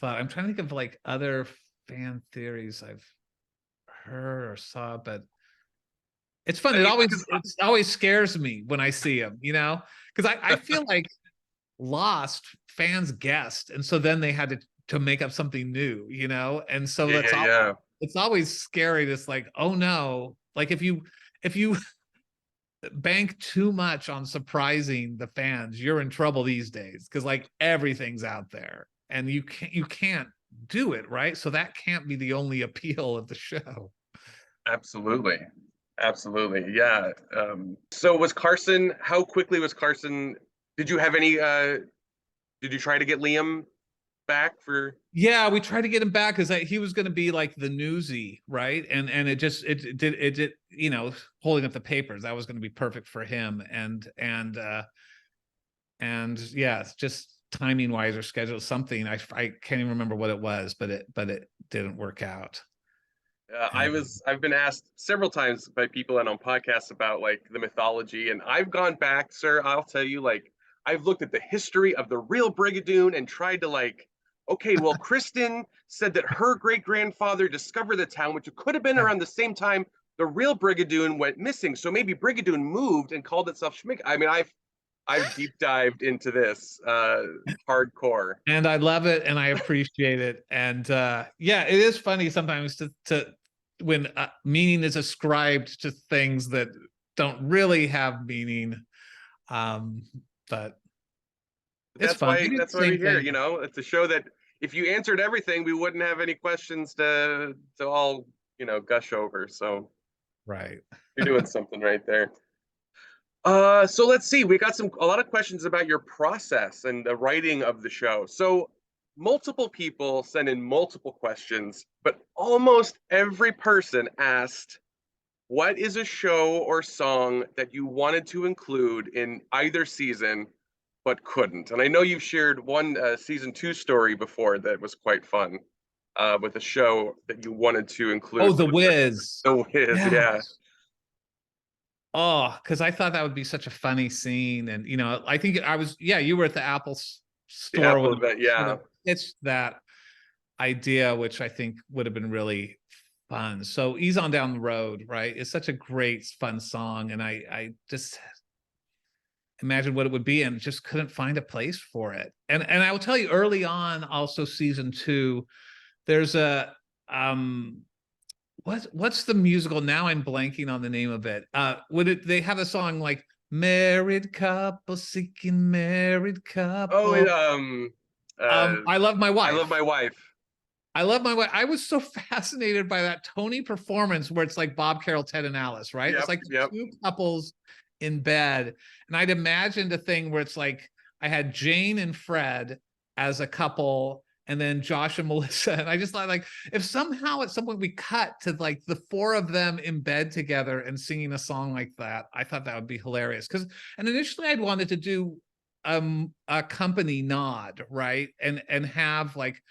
I'm trying to think of like other fan theories I've heard or saw, but it's fun. It always scares me when I see them, because I feel like Lost fans guessed, and so then they had to make up something new, and so it's always scary. It's like, oh no, like if you bank too much on surprising the fans, you're in trouble these days, because like everything's out there and you can't do it, right? So that can't be the only appeal of the show. Absolutely, yeah. So how quickly was Carson? Did you have any did you try to get Liam back for? Yeah, we tried to get him back because he was going to be like the newsie, right? And it did holding up the papers, that was going to be perfect for him. And yeah, it's just timing wise or schedule something. I can't even remember what it was, but it didn't work out. I've been asked several times by people and on podcasts about like the mythology, and I've gone back, sir. I'll tell you, like, I've looked at the history of the real Brigadoon and tried to like, okay, well, Kristen said that her great-grandfather discovered the town, which could have been around the same time the real Brigadoon went missing. So maybe Brigadoon moved and called itself Schmiga. I mean, I've deep dived into this hardcore. And I love it and I appreciate it. And yeah, it is funny sometimes to when meaning is ascribed to things that don't really have meaning. But that's why we're here. It's a show that if you answered everything, we wouldn't have any questions to all gush over. So right, you're doing something right there. So let's see. We got a lot of questions about your process and the writing of the show. So multiple people sent in multiple questions, but almost every person asked, what is a show or song that you wanted to include in either season but couldn't? And I know you've shared one season 2 story before that was quite fun, with a show that you wanted to include. Oh, The Wiz. The Wiz, yeah. Oh, because I thought that would be such a funny scene. And, I think you were at the Apple store. Apple event, yeah. It's that idea, which I think would have been really fun. So Ease On Down the Road, right? It's such a great, fun song. And I just imagine what it would be and just couldn't find a place for it. And I will tell you, early on, also season 2, there's a what's the musical? Now I'm blanking on the name of it. They have a song like Married Couple Seeking Married Couple? Oh, I Love My Wife. I Love My Wife. I Love My Wife. I was so fascinated by that Tony performance where it's like Bob Carroll, Ted and Alice, right? It's like two couples in bed. And I'd imagined a thing where it's like I had Jane and Fred as a couple, and then Josh and Melissa. And I just thought, like, if somehow at some point we cut to like the four of them in bed together and singing a song like that, I thought that would be hilarious. And initially I'd wanted to do a company nod, right? And have like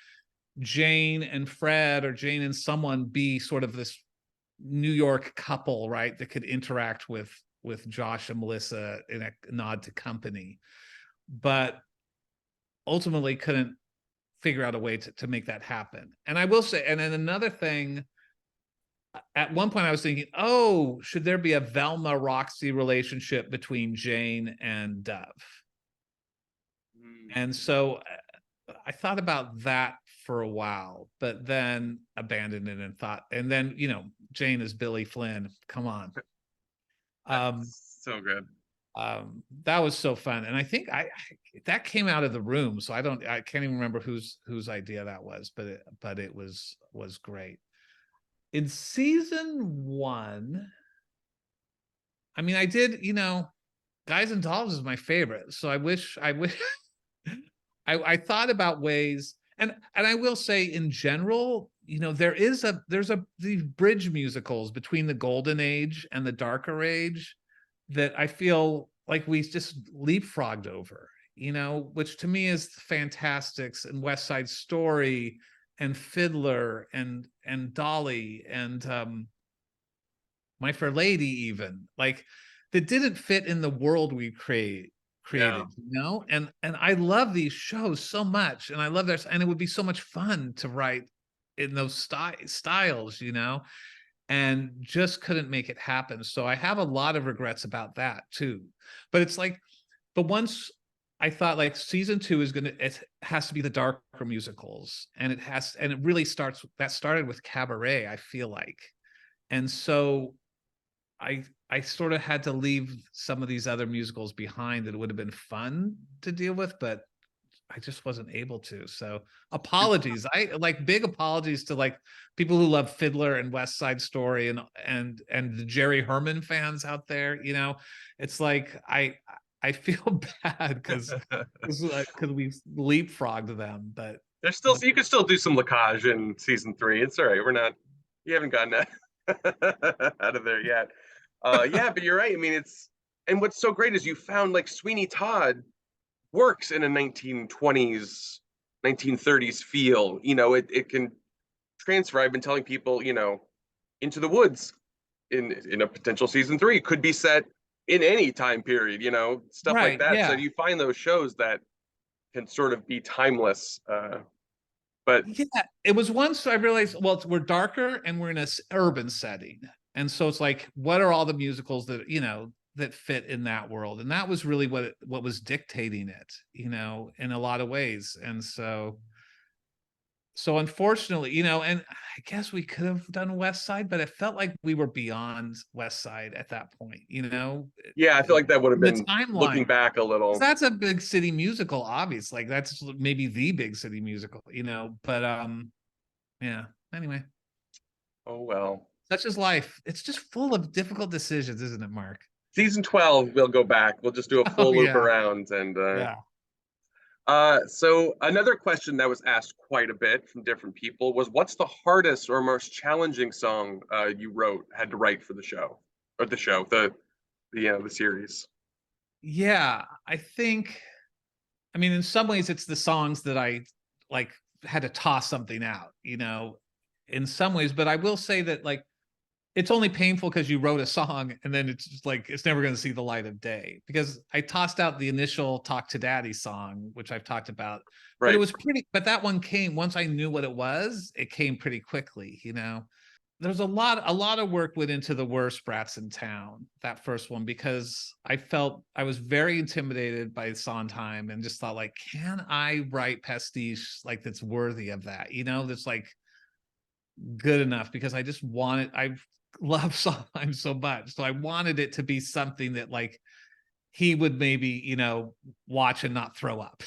Jane and Fred or Jane and someone be sort of this New York couple, right? That could interact with Josh and Melissa in a nod to company. But ultimately couldn't figure out a way to make that happen. And I will say, and then another thing, at one point I was thinking, oh, should there be a Velma Roxy relationship between Jane and Dove? And so I thought about that for a while, but then abandoned it and thought, and then, you know, Jane is Billy Flynn. Come on. So good. That was so fun. And I think that came out of the room. So I can't even remember whose idea that was, but it was great. In season 1, I mean, I did, you know, Guys and Dolls is my favorite. So I wish I thought about ways, and I will say in general, you know, there's these bridge musicals between the golden age and the darker age that I feel like we just leapfrogged over, you know, which to me is Fantastics and West Side Story and Fiddler and Dolly and My Fair Lady, even, like, that didn't fit in the world we created, you know? And I love these shows so much, and I love theirs, and it would be so much fun to write in those styles, you know, and just couldn't make it happen. So I have a lot of regrets about that too. But it's like, but once I thought, like, season 2 it has to be the darker musicals, and it really started with Cabaret, I feel like. And so I sort of had to leave some of these other musicals behind that would have been fun to deal with, but I just wasn't able to. So apologies. Big apologies to like people who love Fiddler and West Side Story and the Jerry Herman fans out there. You know, it's like I feel bad because we leapfrogged them, but there's still, you can still do some lacage in season 3. It's all right. You haven't gotten that out of there yet. Yeah, but you're right. I mean, and what's so great is you found like Sweeney Todd works in a 1920s, 1930s feel. You know, it can transfer. I've been telling people, you know, Into the Woods in a potential season 3 could be set in any time period, you know, stuff like that. Yeah. So you find those shows that can sort of be timeless. But yeah, it was once I realized, well, we're darker and we're in a urban setting. And so it's like, what are all the musicals that, you know, that fit in that world? And that was really what was dictating it, you know, in a lot of ways. And so unfortunately, you know, and I guess we could have done West Side, but it felt like we were beyond West Side at that point, you know? Yeah, I feel like that would have been looking back a little. That's a big city musical, obviously. Like that's maybe the big city musical, you know, but yeah, anyway. Oh, well. Such is life. It's just full of difficult decisions, isn't it, Mark? Season 12, we'll go back. We'll just do a full loop around. And so another question that was asked quite a bit from different people was, what's the hardest or most challenging song you had to write for the show, or the series? Yeah, I think, I mean, in some ways it's the songs that I like had to toss something out, you know, in some ways. But I will say that, like, it's only painful because you wrote a song and then it's just like, it's never going to see the light of day, because I tossed out the initial Talk to Daddy song, which I've talked about, right. But it was but that one came, once I knew what it was, it came pretty quickly, you know. There's a lot of work went into The Worst Brats in Town, that first one, because I felt I was very intimidated by Sondheim and just thought, like, can I write pastiche like that's worthy of that, you know, that's like good enough, because I just wanted, I love Sondheim so much, so I wanted it to be something that like he would maybe, you know, watch and not throw up.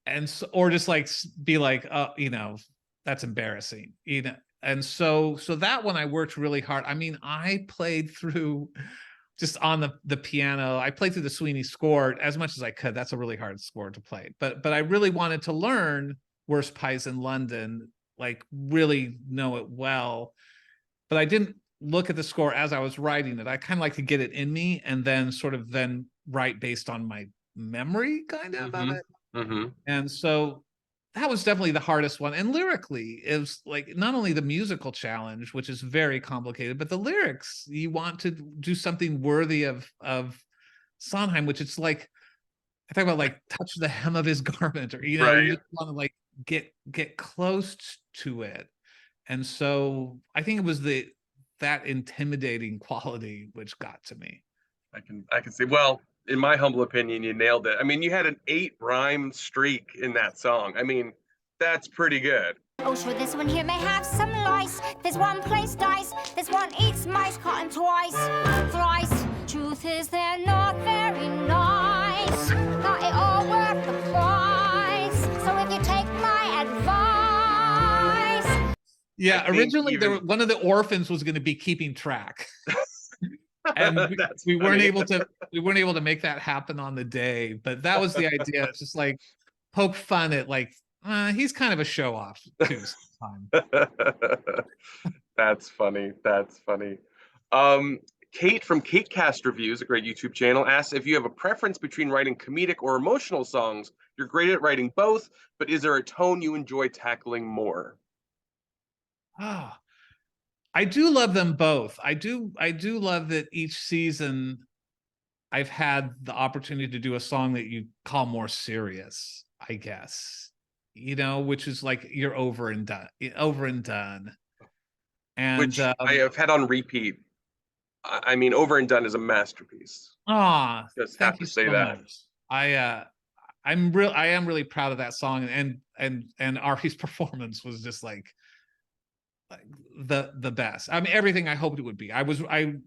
and so, or just like be like, you know, that's embarrassing, you know. And so that one I worked really hard. I mean, I played through just on the piano. I played through the Sweeney score as much as I could. That's a really hard score to play, but I really wanted to learn Worst Pies in London, like really know it well. But I didn't look at the score as I was writing it. I kind of like to get it in me and then sort of then write based on my memory kind of it. And so that was definitely the hardest one. And lyrically, it was like not only the musical challenge, which is very complicated, but the lyrics. You want to do something worthy of Sondheim, which it's like I talk about like touch the hem of his garment, or you know, you just want to like get close to it. And so I think it was that intimidating quality which got to me. I can see. Well, in my humble opinion, you nailed it. I mean, you had an 8-rhyme streak in that song. I mean, that's pretty good. Oh, sure, this one here may have some lice. There's one plays dice. This one eats mice, cotton twice, thrice. Truth is they're not very nice. Not at all worth the price. So if you take my advice. Yeah, originally one of the orphans was going to be keeping track. And we weren't able to make that happen on the day, but that was the idea. It's just like poke fun at like he's kind of a show off too sometimes. That's funny. Kate from KateCast Reviews, a great YouTube channel, asks if you have a preference between writing comedic or emotional songs. You're great at writing both, but is there a tone you enjoy tackling more? I do love them both. I do love that each season I've had the opportunity to do a song that you call more serious, I guess. You know, which is like you're over and done. And which I have had on repeat. I mean, Over and Done is a masterpiece. Just have to say that. I am really proud of that song, and Ari's performance was just like the best. I mean, everything I hoped it would be.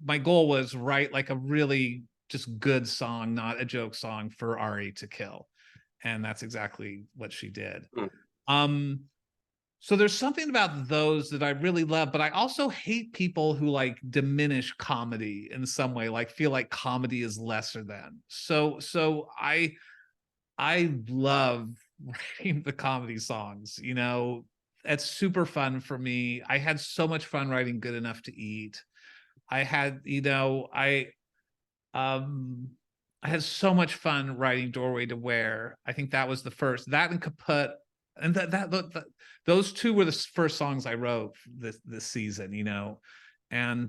My goal was write like a really just good song, not a joke song for Ari to kill, and that's exactly what she did. So there's something about those that I really love, but I also hate people who like diminish comedy in some way, like feel like comedy is lesser than. So I love writing the comedy songs, you know. That's super fun for me. I had so much fun writing Good Enough to Eat. I had so much fun writing Doorway to Where. I think that was the first. That and Kaput, and those two were the first songs I wrote this season, you know. And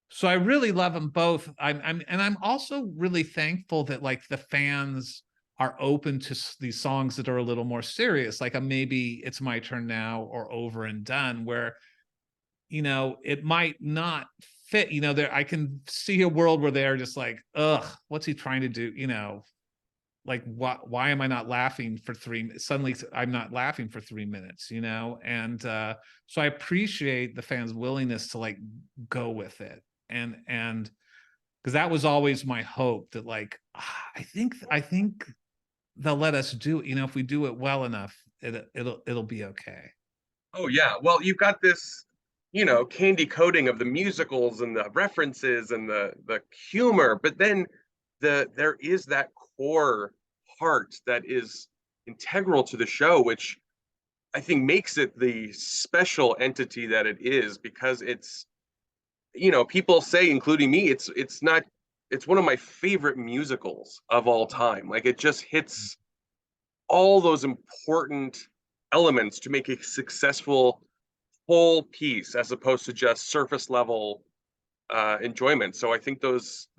so I really love them both. I'm also really thankful that like the fans are open to these songs that are a little more serious, like a Maybe It's My Turn Now or Over and Done, where, you know, it might not fit, you know, there I can see a world where they're just like, ugh, what's he trying to do? You know, like why am I not laughing for 3 minutes? Suddenly I'm not laughing for 3 minutes, you know? And so I appreciate the fans' willingness to like go with it. And because that was always my hope that like, I think they'll let us do it. You know, if we do it well enough, it'll be okay. Oh yeah. Well, you've got this, you know, candy coating of the musicals and the references and the humor, but then there is that core heart that is integral to the show, which I think makes it the special entity that it is, because it's, you know, people say, including me, it's one of my favorite musicals of all time. Like it just hits all those important elements to make a successful whole piece, as opposed to just surface level enjoyment. So I think those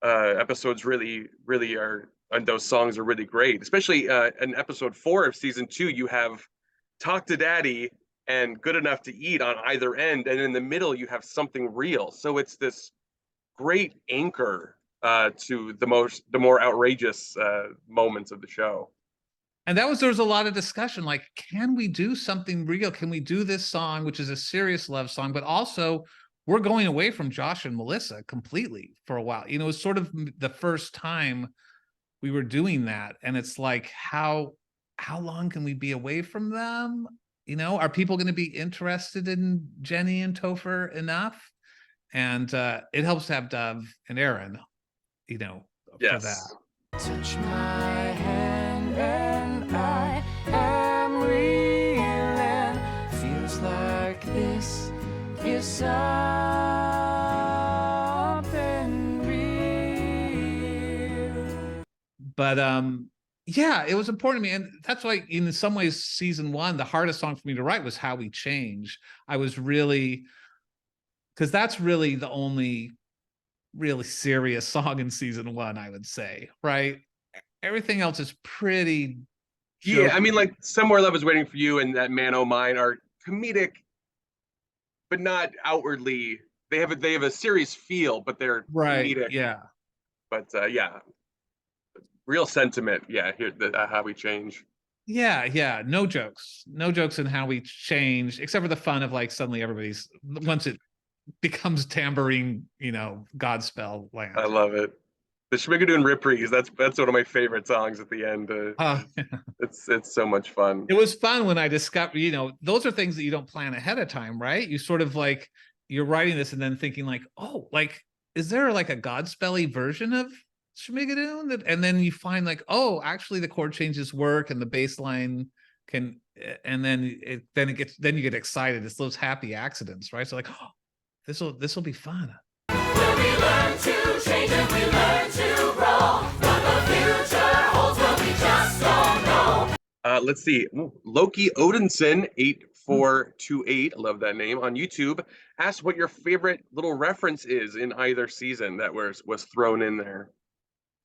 episodes really are, and those songs are really great. Especially in episode 4 of season 2, you have Talk to Daddy and Good Enough to Eat on either end, and in the middle you have Something Real. So it's this great anchor to the more outrageous moments of the show. And there was a lot of discussion, like, can we do something real? Can we do this song, which is a serious love song, but also we're going away from Josh and Melissa completely for a while. You know, it was sort of the first time we were doing that, and it's like, how long can we be away from them? You know, are people going to be interested in Jenny and Topher enough? And it helps to have Dove and Aaron, you know, for that. Yes. Touch my hand and I am reeling. Feels like this is something real. But yeah, it was important to me, and that's why in some ways season 1, the hardest song for me to write was How We Change. I was really, because that's really the only really serious song in season 1, I would say, right? Everything else is pretty Yeah, I jokey. mean, like Somewhere Love Is Waiting for You and That Man Oh Mine are comedic, but not outwardly. They have a serious feel, but they're Right, comedic. yeah. But yeah, real sentiment. Yeah, here How We Change. Yeah, no jokes in How We Change, except for the fun of like suddenly everybody's, once it becomes tambourine, you know, Godspell land. I love it. The Schmigadoon reprise. That's one of my favorite songs at the end. It's so much fun. It was fun when I discovered, you know, those are things that you don't plan ahead of time, right? You sort of like, you're writing this and then thinking like, oh, like, is there like a Godspelly version of Schmigadoon? That, and then you find like, oh, actually the chord changes work and the bass line can, and then you get excited. It's those happy accidents, right? So like, oh, this will be fun. Will we learn to change and we learn to grow? What the future holds, but we just don't know. Let's see. Loki Odinson 8428, I love that name, on YouTube, asked what your favorite little reference is in either season that was thrown in there.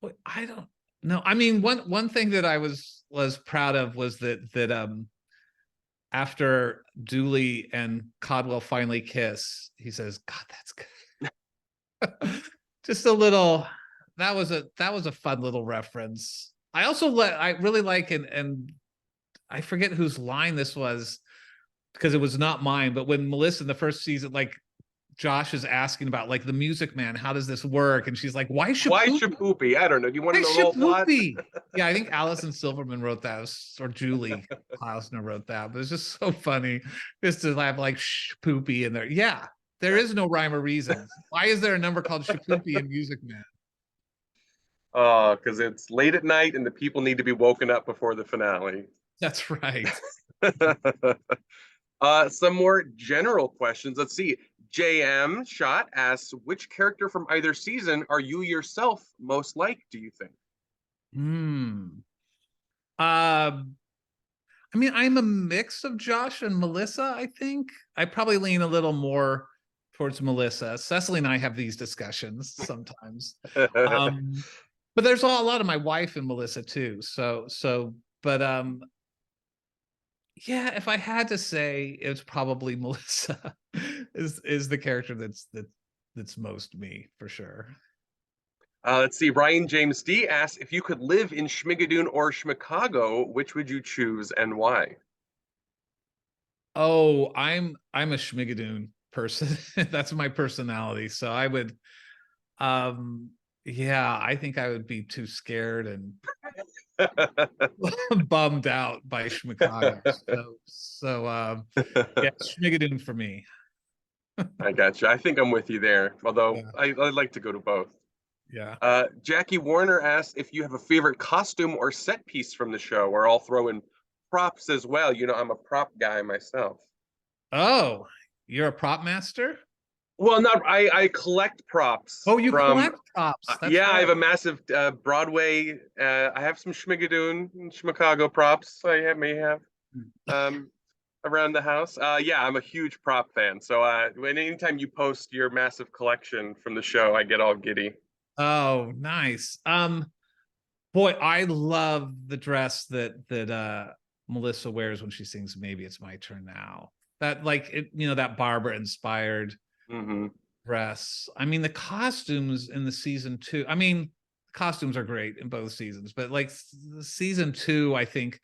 Well, I don't know. I mean, one thing that I was proud of was that after Dooley and Codwell finally kiss, he says, "God, that's good." Just a little. That was a fun little reference. I also I really like, and I forget whose line this was because it was not mine. But when Melissa in the first season, like Josh is asking about like the Music Man, how does this work? And she's like, "Why Shapoopy? I don't know. Do you want to know the whole plot?" Yeah, I think Allison Silverman wrote that, or Julie Klausner wrote that. But it's just so funny just to have like Shapoopy in there. Yeah, there is no rhyme or reason. Why is there a number called Shapoopy in Music Man? Oh, because it's late at night and the people need to be woken up before the finale. That's right. Some more general questions. Let's see. JM Shot asks, which character from either season are you yourself most like, do you think? I mean, I'm a mix of Josh and Melissa, I think. I probably lean a little more towards Melissa. Cecily and I have these discussions sometimes. But there's a lot of my wife and Melissa too. But yeah, if I had to say, it's probably Melissa is the character that's most me for sure. Let's see. Ryan James D asks, if you could live in Schmigadoon or Schmigcago, which would you choose and why? Oh, I'm a Schmigadoon person. That's my personality. So I would, yeah, I think I would be too scared and bummed out by Schmigcago. So yeah, Schmigadoon for me. I gotcha. I think I'm with you there. Although Yeah. I'd like to go to both. Yeah. Jackie Warner asks if you have a favorite costume or set piece from the show, or I'll throw in props as well. You know, I'm a prop guy myself. Oh, you're a prop master? Well, not I collect props. Oh, you from, collect props. That's yeah, right. I have a massive Broadway. I have some Schmigadoon and Schmigcago props. May have around the house. Yeah, I'm a huge prop fan. So anytime you post your massive collection from the show, I get all giddy. Oh, nice. Boy, I love the dress that Melissa wears when she sings Maybe It's My Turn Now. That like it, you know, that Barbara inspired dress. I mean, the costumes in the season 2. I mean, costumes are great in both seasons, but like the season 2, I think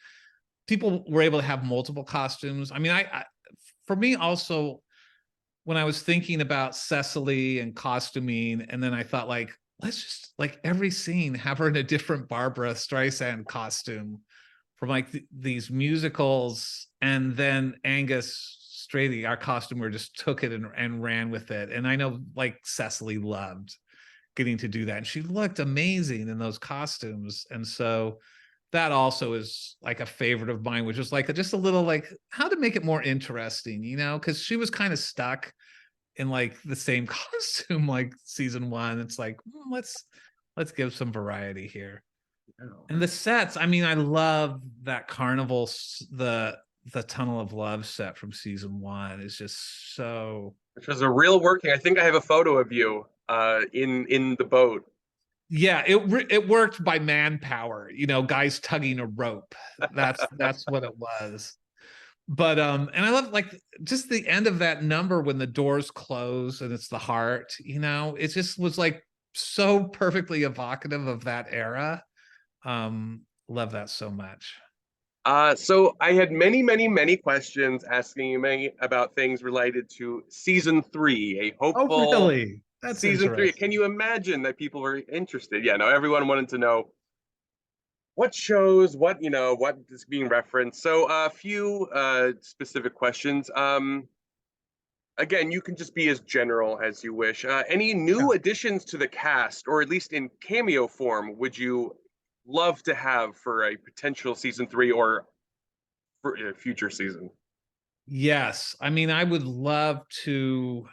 people were able to have multiple costumes. I mean, I for me also, when I was thinking about Cecily and costuming, and then I thought like, let's just like every scene have her in a different Barbara Streisand costume from like these musicals, and then Angus Straley, our costumer, just took it and ran with it. And I know like Cecily loved getting to do that, and she looked amazing in those costumes. And so that also is like a favorite of mine, which is like just a little like how to make it more interesting, you know, because she was kind of stuck in like the same costume like season one. It's like let's give some variety here. And the sets, I mean, I love that carnival, the Tunnel of Love set from season one is just so, Which was a real working. I think I have a photo of you in the boat. yeah, it worked by manpower, you know, guys tugging a rope. That's what it was. But and I love like just the end of that number when the doors close and it's the heart, you know, it just was like so perfectly evocative of that era. Love that so much. So I had many questions asking me about things related to season 3, a Oh, hopeful really? That's season 3. interesting. Can you imagine that people were interested? Yeah, no, everyone wanted to know what shows, what, what is being referenced. So a few specific questions. Again, you can just be as general as you wish. Any new additions to the cast, or at least in cameo form, would you love to have for a potential season 3 or for a future season? Yes. I mean, I would love to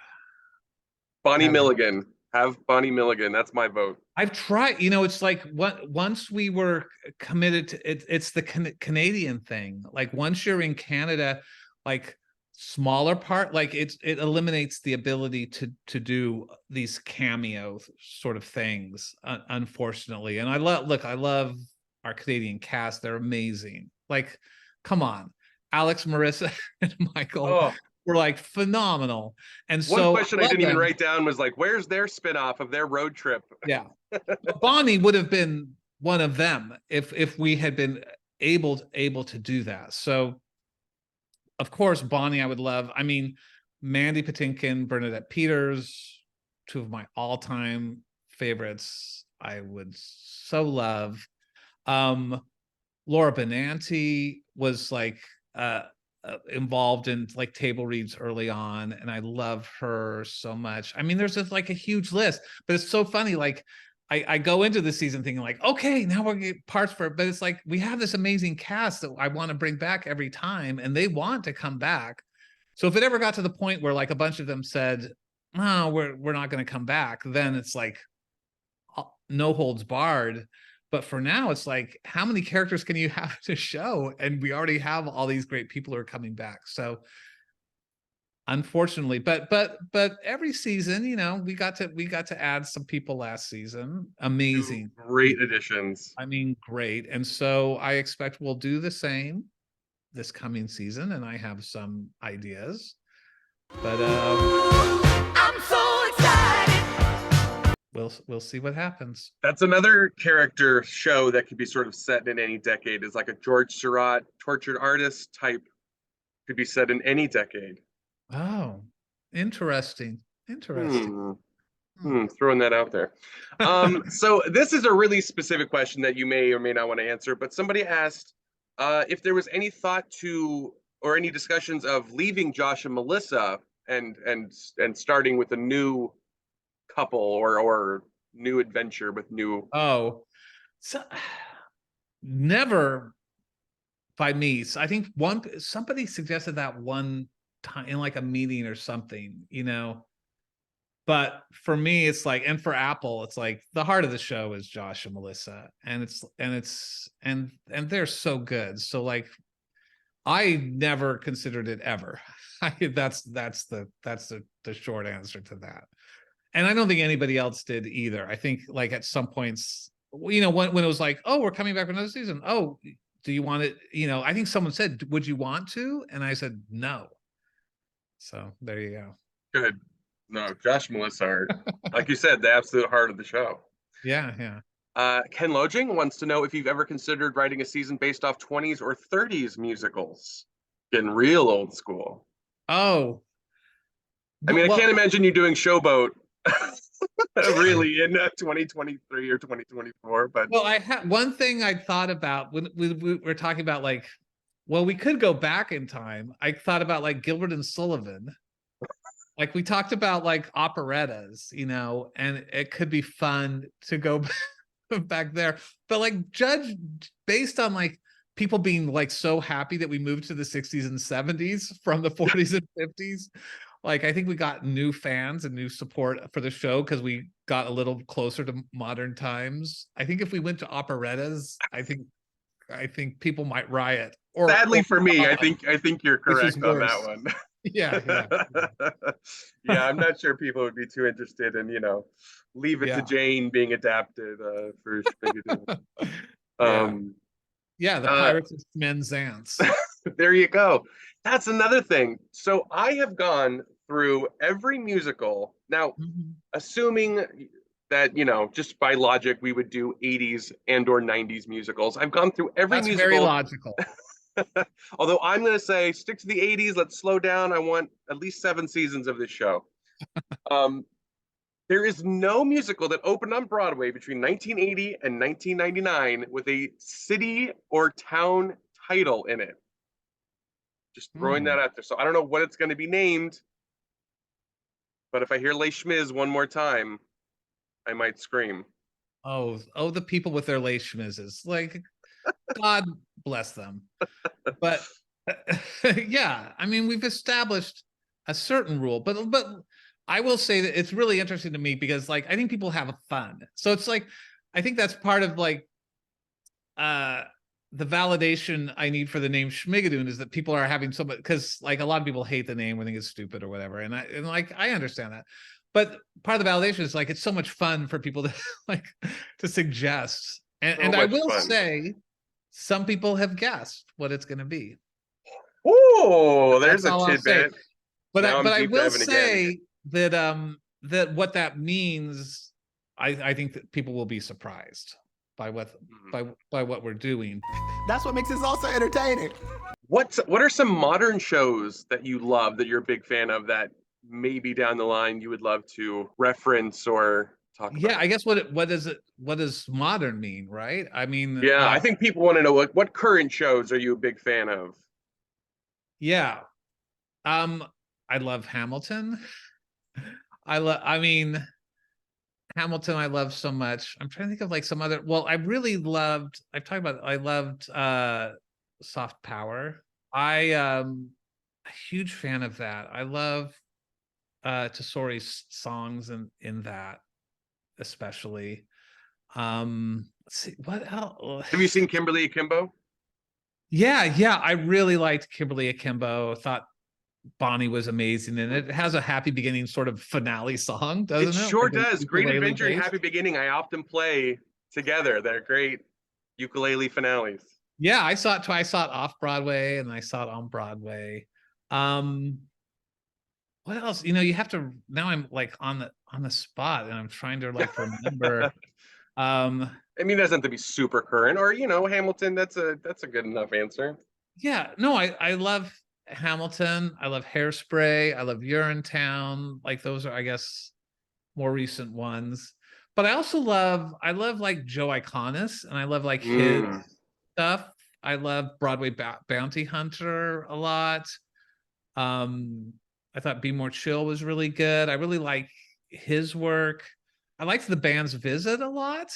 Bonnie have, Milligan. Have Bonnie Milligan. That's my vote. I've tried, you know, it's like once we were committed to it, it's the Canadian thing. Like once you're in Canada, like smaller part, like it eliminates the ability to do these cameo sort of things, unfortunately. And I love our Canadian cast. They're amazing. Like, come on, Alex, Marissa, and Michael Oh, were like phenomenal. And one so question I didn't even write down was like, where's their spinoff of their road trip? yeah. Bonnie would have been one of them if we had been able to do that. So of course, Bonnie, I would love. I mean, Mandy Patinkin, Bernadette Peters, two of my all-time favorites. I would so love. Laura Benanti was like involved in like table reads early on, and I love her so much. I mean, there's just like a huge list, but it's so funny. Like I go into the season thinking like, okay, now we're getting parts for it, but it's like we have this amazing cast that I want to bring back every time, and they want to come back. So if it ever got to the point where like a bunch of them said, "No, we're not going to come back," then it's like no holds barred. But for now, it's like, how many characters can you have to show? And we already have all these great people who are coming back. So unfortunately, but every season, you know, we got to add some people last season. Amazing. Great additions. I mean, great. And so I expect we'll do the same this coming season. And I have some ideas. But I'm so excited. we'll see what happens. That's another character show that could be sort of set in any decade. Is like a George Seurat tortured artist type. Could be set in any decade. Oh, interesting. Throwing that out there. So this is a really specific question that you may or may not want to answer, but somebody asked if there was any thought to or any discussions of leaving Josh and Melissa and starting with a new couple or new adventure with new. Oh, so never by me. So I think somebody suggested that one time in like a meeting or something, you know. But for me, it's like, and for Apple, it's like the heart of the show is Josh and Melissa, and they're so good. So like, I never considered it ever. That's the short answer to that. And I don't think anybody else did either. I think like at some points, you know, when it was like, oh, we're coming back for another season. Oh, do you want it? You know, I think someone said, would you want to? And I said, no. So there you go. Good. No, Josh and Melissa are, like you said, the absolute heart of the show. Yeah, yeah. Ken Lojing wants to know if you've ever considered writing a season based off 20s or 30s musicals. Getting real old school. Oh. I mean, I can't imagine you doing Showboat really in 2023 or 2024. But Well, I had one thing I thought about when we were talking about like, well, we could go back in time. I thought about like Gilbert and Sullivan. Like we talked about like operettas, you know, and it could be fun to go back there. But like judge based on like people being like so happy that we moved to the 60s and 70s from the 40s and 50s. Like I think we got new fans and new support for the show because we got a little closer to modern times. I think if we went to operettas, I think people might riot. sadly Or for me, I think you're which is correct on that worse. one. Yeah. Yeah, I'm not sure people would be too interested in, Leave It to Yeah. Jane being adapted for Schmigadoon. Yeah. Um, Yeah, the uh, Pirates of Schmenzance. there you go. That's another thing. So I have gone through every musical. Now, Mhm. assuming that, just by logic, we would do 80s and or 90s musicals. I've gone through every That's very musical. logical. Although I'm going to say stick to the 80s, let's slow down. I want at least 7 seasons of this show. Um, there is no musical that opened on Broadway between 1980 and 1999 with a city or town title in it. Just throwing that out there. So I don't know what it's going to be named, but if I hear Les Schmiz one more time, I might scream. Oh, the people with their lace schmizzes. Like, God bless them. But yeah, I mean, we've established a certain rule, but I will say that it's really interesting to me because like I think people have fun. So it's like I think that's part of like the validation I need for the name Schmigadoon is that people are having so much because like a lot of people hate the name or think it's stupid or whatever. And I understand that. But part of the validation is like it's so much fun for people to like to suggest. And I will say some people have guessed what it's going to be. Oh, there's That's a all I'll say. tidbit. But Now I'm I deep will diving again. say that that what that means, I think that people will be surprised by what by what we're doing. That's what makes this also entertaining. What are some modern shows that you love that you're a big fan of that maybe down the line you would love to reference or talk about? Yeah, I guess what does modern mean, right? I mean, Yeah, I think people want to know what current shows are you a big fan of? yeah. I love Hamilton. I mean Hamilton I love so much. I'm trying to think of like some other I I loved Soft Power. I a huge fan of that. I love Tesori's songs in that especially. Let's see what else. Have you seen Kimberly Akimbo? Yeah, I really liked Kimberly Akimbo. Thought Bonnie was amazing, and it has a happy beginning sort of finale song, doesn't it? It sure Like a does. Great ukulele Adventure and based. Happy Beginning, I often play together. They're great ukulele finales. Yeah, I saw it twice. I saw it off Broadway and I saw it on Broadway. What else? You have to now I'm like on the spot and I'm trying to like remember. I mean, it doesn't have to be super current, or Hamilton. That's a good enough answer. Yeah, no, I love Hamilton. I love Hairspray. I love Urinetown. Like those are, I guess, more recent ones. But I also love like Joe Iconis, and I love like his stuff. I love Broadway Bounty Hunter a lot. I thought Be More Chill was really good. I really like his work. I liked the band's Visit a lot.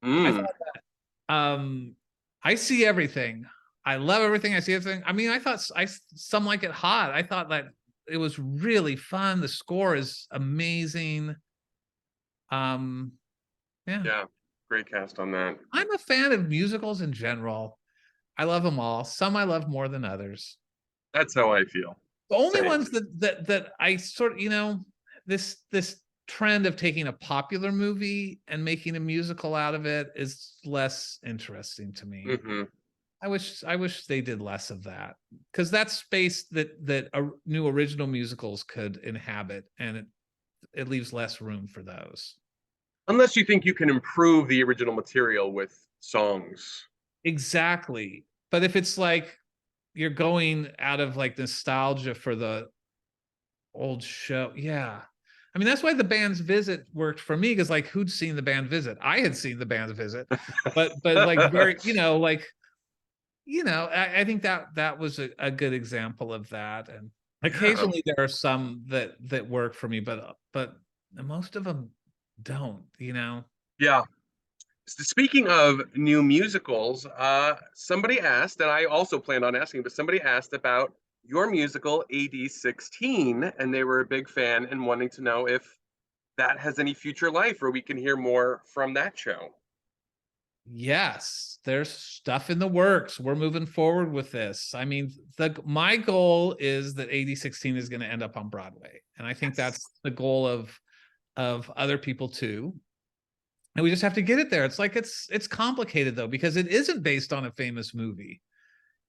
I thought that I See Everything. I love everything. I see everything. I mean, I thought Some Like It Hot. I thought that it was really fun. The score is amazing. Yeah, great cast on that. I'm a fan of musicals in general. I love them all. Some I love more than others. That's how I feel. The only Same. ones that I sort of, this trend of taking a popular movie and making a musical out of it is less interesting to me. Mm-hmm. I wish they did less of that, because that's space that new original musicals could inhabit, and it leaves less room for those. Unless you think you can improve the original material with songs. Exactly. But if it's like you're going out of like nostalgia for the old show, yeah. I mean, that's why the band's visit worked for me, because like, who'd seen the band visit? I had seen the band's visit, but like very, I think that was a good example of that. And occasionally there are some that work for me, but most of them don't, Yeah. Speaking of new musicals, somebody asked, and I also planned on asking, but somebody asked about your musical AD-16, and they were a big fan and wanting to know if that has any future life or we can hear more from that show. Yes, there's stuff in the works. We're moving forward with this. I mean, my goal is that AD-16 is going to end up on Broadway, and I think that's the goal of other people too. And we just have to get it there. It's like it's complicated though, because it isn't based on a famous movie.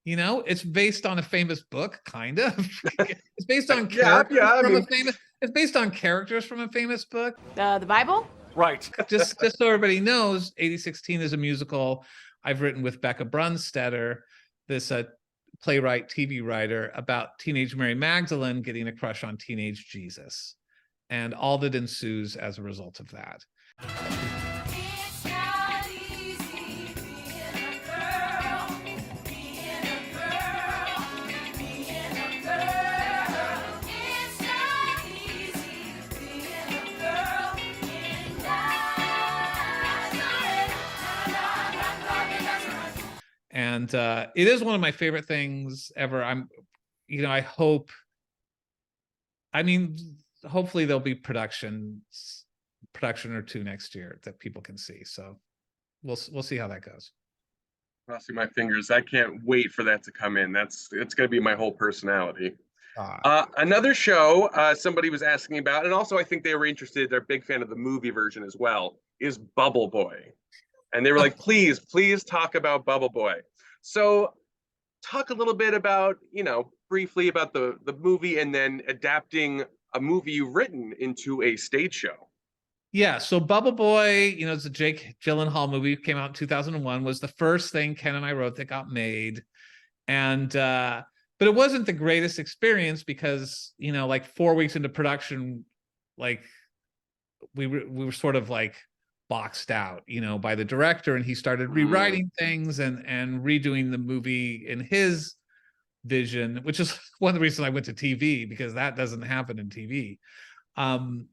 It's based on a famous book, kind of. It's based on characters from a famous. It's based on characters from a famous book. The Bible? Right. just so everybody knows, AD-16 is a musical I've written with Becca Brunstetter, this playwright, TV writer, about teenage Mary Magdalene getting a crush on teenage Jesus, and all that ensues as a result of that. It's not easy being a girl, being a girl, being a girl. It's not easy being a girl in Nazareth. And it is one of my favorite things ever. I hope, hopefully there'll be production or two next year that people can see. So we'll see how that goes. Crossing my fingers. I can't wait for that to come in. It's going to be my whole personality. Another show somebody was asking about, and also I think they were interested, they're a big fan of the movie version as well, is Bubble Boy. And they were like, please talk about Bubble Boy. So talk a little bit about, briefly about the movie, and then adapting a movie you've written into a stage show. Yeah, so Bubble Boy, it's a Jake Gyllenhaal movie, came out in 2001, was the first thing Ken and I wrote that got made. And but it wasn't the greatest experience because, like 4 weeks into production, like we were sort of like boxed out, by the director, and he started rewriting things and redoing the movie in his vision, which is one of the reasons I went to TV, because that doesn't happen in TV. And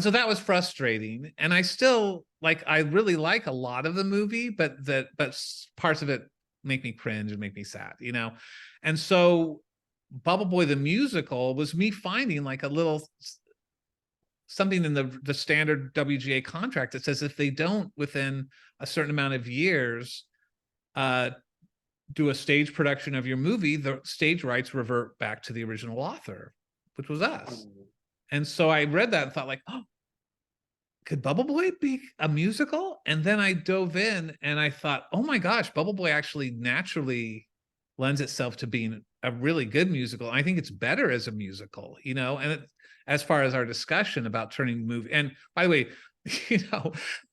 so that was frustrating. And I still I really like a lot of the movie, but parts of it make me cringe and make me sad, And so Bubble Boy the musical was me finding like a little something in the standard WGA contract that says if they don't within a certain amount of years do a stage production of your movie, the stage rights revert back to the original author, which was us. And so I read that and thought like, oh, could Bubble Boy be a musical? And then I dove in and I thought, oh my gosh, Bubble Boy actually naturally lends itself to being a really good musical. I think it's better as a musical, and as far as our discussion about turning movie. And by the way,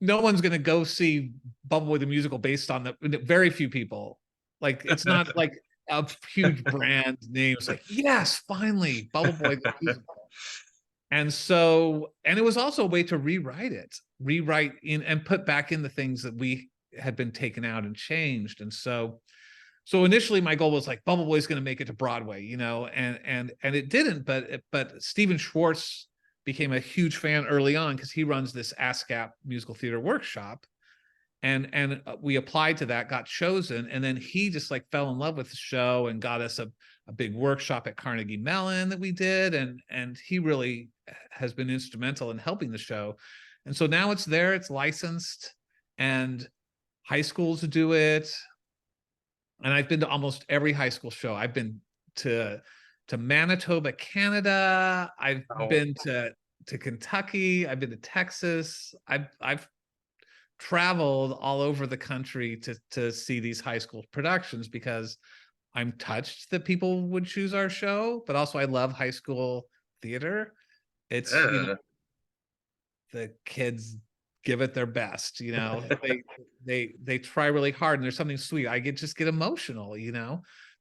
no one's going to go see Bubble Boy the musical based on very few people. Like, it's not like a huge brand name. It's like, yes, finally, Bubble Boy the musical. And so, and it was also a way to rewrite in and put back in the things that we had been taken out and changed. And so initially my goal was like, Bubble Boy's going to make it to Broadway, and it didn't, but Stephen Schwartz became a huge fan early on because he runs this ASCAP musical theater workshop. And we applied to that, got chosen, and then he just like fell in love with the show and got us a big workshop at Carnegie Mellon that we did, and he really has been instrumental in helping the show. And so now it's there, it's licensed, and high schools do it. And I've been to almost every high school show. I've been to Manitoba, Canada. I've been to Kentucky. I've been to Texas. I've traveled all over the country to see these high school productions because I'm touched that people would choose our show, but also I love high school theater. It's the kids give it their best, they try really hard, and there's something sweet. I just get emotional,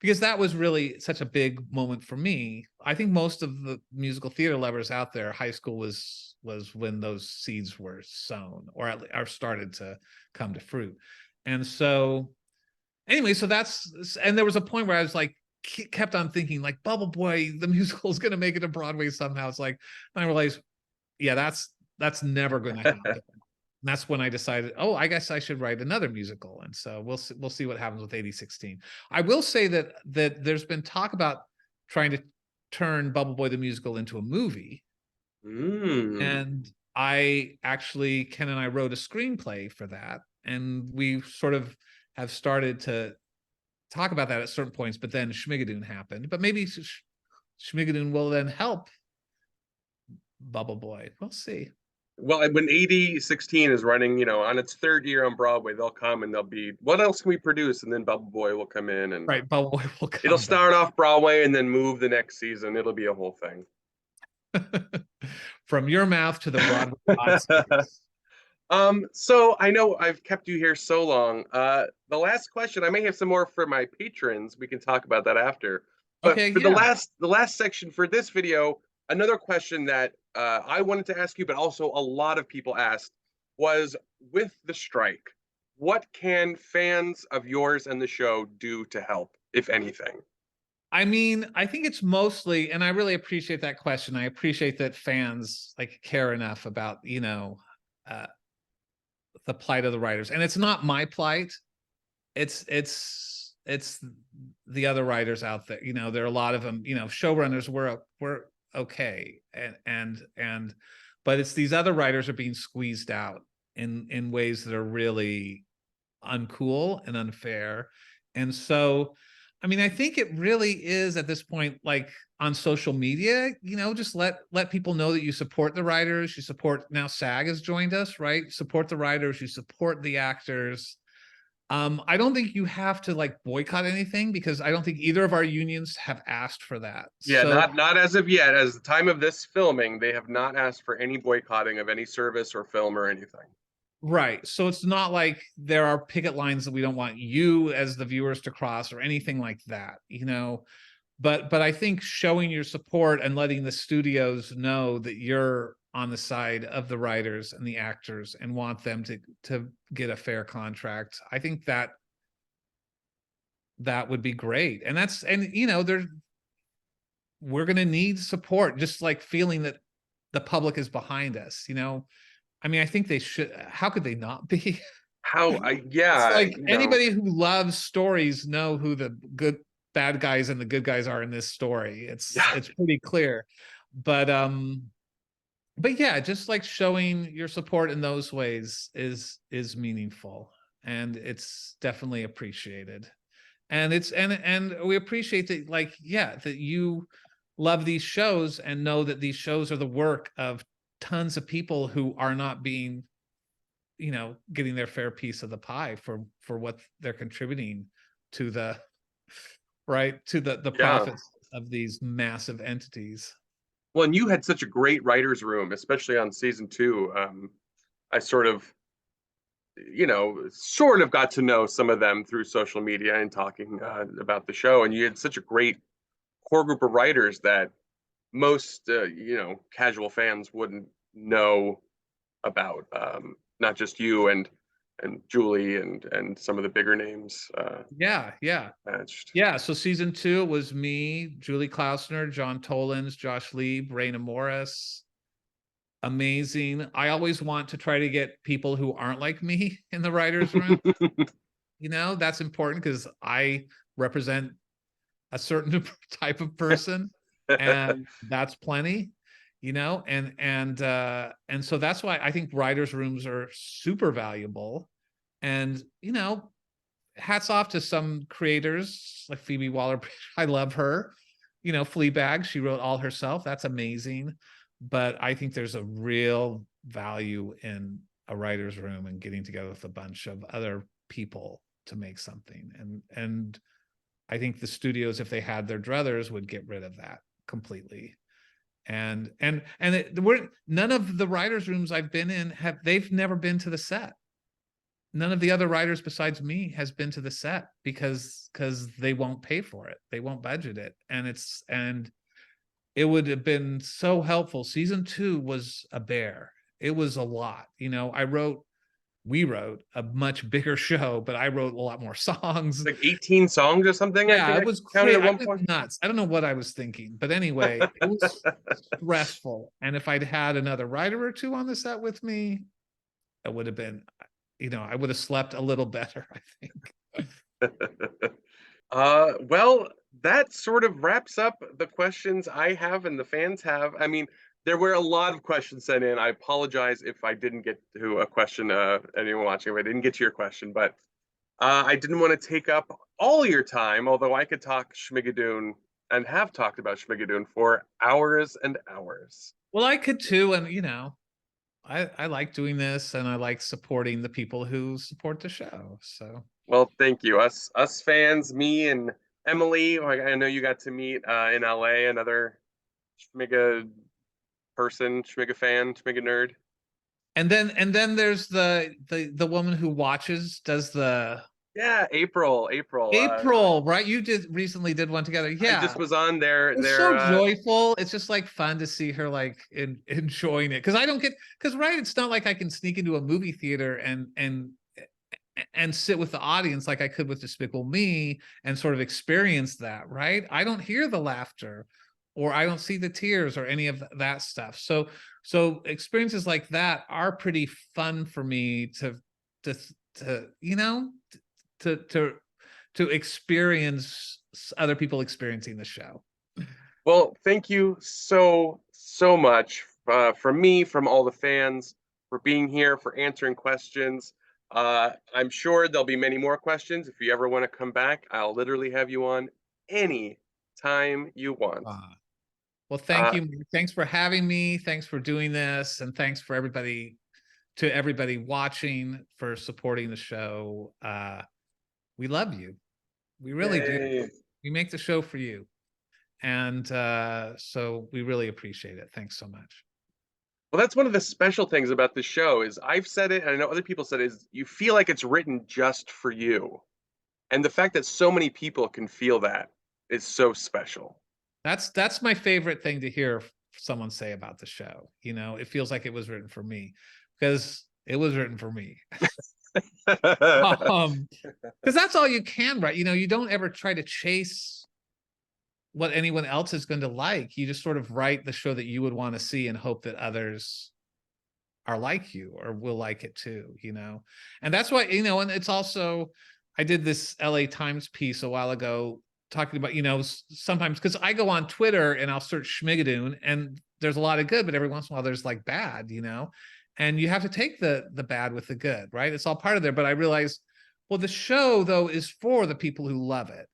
because that was really such a big moment for me. I think most of the musical theater lovers out there, high school was when those seeds were sown, or started to come to fruit. And so anyway, so that's, and there was a point where I was like, kept on thinking like, Bubble Boy the musical is going to make it to Broadway somehow. It's like, and I realized, yeah, that's never going to happen. And that's when I decided, oh, I guess I should write another musical. And so we'll see what happens with 8016. I will say that there's been talk about trying to turn Bubble Boy the musical into a movie. And I actually, Ken and I wrote a screenplay for that, and we sort of have started to talk about that at certain points, but then Schmigadoon happened. But maybe Schmigadoon will then help Bubble Boy. We'll see. Well, when 8016 is running, you know, on its third year on Broadway, they'll come and they'll be, what else can we produce? And then Bubble Boy will come in, and right, Bubble Boy will come. It'll start off Broadway and then move the next season. It'll be a whole thing. From your mouth to the Broadway. So I know I've kept you here so long. The last question, I may have some more for my patrons. We can talk about that after. But okay, for the last section for this video, another question that I wanted to ask you, but also a lot of people asked, was with the strike, what can fans of yours and the show do to help, if anything? I mean, I think it's mostly, and I really appreciate that question. I appreciate that fans like care enough about, you know, the plight of the writers. And it's not my plight. It's the other writers out there. You know, there are a lot of them, you know, showrunners were okay. But it's these other writers are being squeezed out in ways that are really uncool and unfair. And so, I mean, I think it really is at this point, like on social media, you know, just let people know that you support the writers, you support, now SAG has joined us, right? Support the writers, you support the actors. I don't think you have to like boycott anything, because I don't think either of our unions have asked for that. Yeah, so, not as of yet. As the time of this filming, they have not asked for any boycotting of any service or film or anything. Right. So it's not like there are picket lines that we don't want you as the viewers to cross or anything like that, you know. But I think showing your support and letting the studios know that you're on the side of the writers and the actors and want them to get a fair contract, I think that would be great. And that's, and you know, we're going to need support, just like feeling that the public is behind us, you know. I mean, I think they should. How could they not be? Yeah. It's like anybody who loves stories know who the bad guys and the good guys are in this story. It's pretty clear. But yeah, just like showing your support in those ways is meaningful, and it's definitely appreciated. And it's and we appreciate that, like, yeah, that you love these shows and know that these shows are the work of tons of people who are not being, you know, getting their fair piece of the pie for what they're contributing to the profits of these massive entities. Well, and you had such a great writer's room, especially on season 2. I sort of, you know, got to know some of them through social media and talking about the show. And you had such a great core group of writers that most you know, casual fans wouldn't know about. Not just you and Julie and some of the bigger names. Yeah. Matched. Yeah. So season 2 was me, Julie Klausner, John Tollins, Josh Lieb, Raina Morris. Amazing. I always want to try to get people who aren't like me in the writer's room. You know, that's important because I represent a certain type of person. And that's plenty, you know, and so that's why I think writers' rooms are super valuable. And, you know, hats off to some creators like Phoebe Waller-Bridge. I love her. You know, Fleabag, she wrote all herself. That's amazing. But I think there's a real value in a writer's room and getting together with a bunch of other people to make something. And I think the studios, if they had their druthers, would get rid of that completely. And none of the writers' rooms I've been in they've never been to the set. none of the other writers besides me has been to the set because they won't pay for it. They won't budget it. And it would have been so helpful. Season 2 was a bear. It was a lot. You know, we wrote a much bigger show, but I wrote a lot more songs. Like 18 songs or something. Yeah, it was counted crazy. at one point. Nuts. I don't know what I was thinking, but anyway, it was stressful. And if I'd had another writer or two on the set with me, it would have been, you know, I would have slept a little better, I think. Well, that sort of wraps up the questions I have and the fans have. I mean, there were a lot of questions sent in. I apologize if I didn't get to a question, anyone watching, if I didn't get to your question, but I didn't want to take up all your time, although I could talk Schmigadoon and have talked about Schmigadoon for hours and hours. Well, I could too. And, you know, I like doing this and I like supporting the people who support the show. So, well, thank you. Us fans, me and Emily, I know you got to meet in LA, another Schmiga person, Schmiga fan, Schmiga nerd. And then there's the woman who does the April, right? You recently did one together. Yeah, I just was on there. It's so joyful. It's just like fun to see her like enjoying it, because right, it's not like I can sneak into a movie theater and sit with the audience like I could with Despicable Me and sort of experience that, right? I don't hear the laughter or I don't see the tears or any of that stuff. So experiences like that are pretty fun for me to you know, to experience other people experiencing the show. Well, thank you so much from me, from all the fans, for being here, for answering questions. I'm sure there'll be many more questions. If you ever want to come back, I'll literally have you on any time you want. Well, thank you. Thanks for having me. Thanks for doing this. And thanks for everybody watching, for supporting the show. We love you. We really do. We make the show for you. And so we really appreciate it. Thanks so much. Well, that's one of the special things about the show is I've said it, and I know other people said it, is you feel like it's written just for you. And the fact that so many people can feel that is so special. That's my favorite thing to hear someone say about the show. You know, it feels like it was written for me, because it was written for me. Because that's all you can write. You know, you don't ever try to chase what anyone else is going to like. You just sort of write the show that you would want to see and hope that others are like you or will like it too, you know. And that's why, you know, and it's also, I did this LA Times piece a while ago talking about, you know, sometimes, because I go on Twitter and I'll search Schmigadoon and there's a lot of good, but every once in a while there's like bad, you know, and you have to take the bad with the good, right? It's all part of there. But I realized, well, the show though is for the people who love it.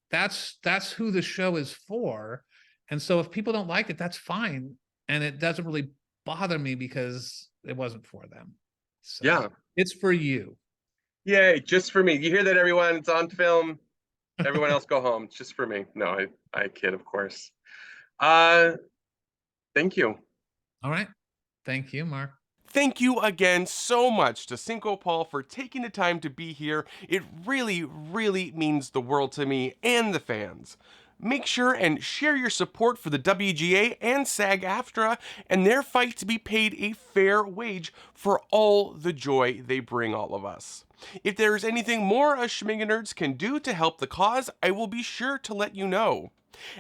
That's who the show is for. And so if people don't like it, that's fine. And it doesn't really bother me because it wasn't for them. So yeah, it's for you. Yay, just for me. You hear that, everyone? It's on film. Everyone else go home. It's just for me. No, I kid, of course. Thank you. All right. Thank you, Mark. Thank you again so much to Cinco Paul for taking the time to be here. It really, really means the world to me and the fans. Make sure and share your support for the WGA and SAG-AFTRA and their fight to be paid a fair wage for all the joy they bring all of us. If there is anything more us Schmiga Nerds can do to help the cause, I will be sure to let you know.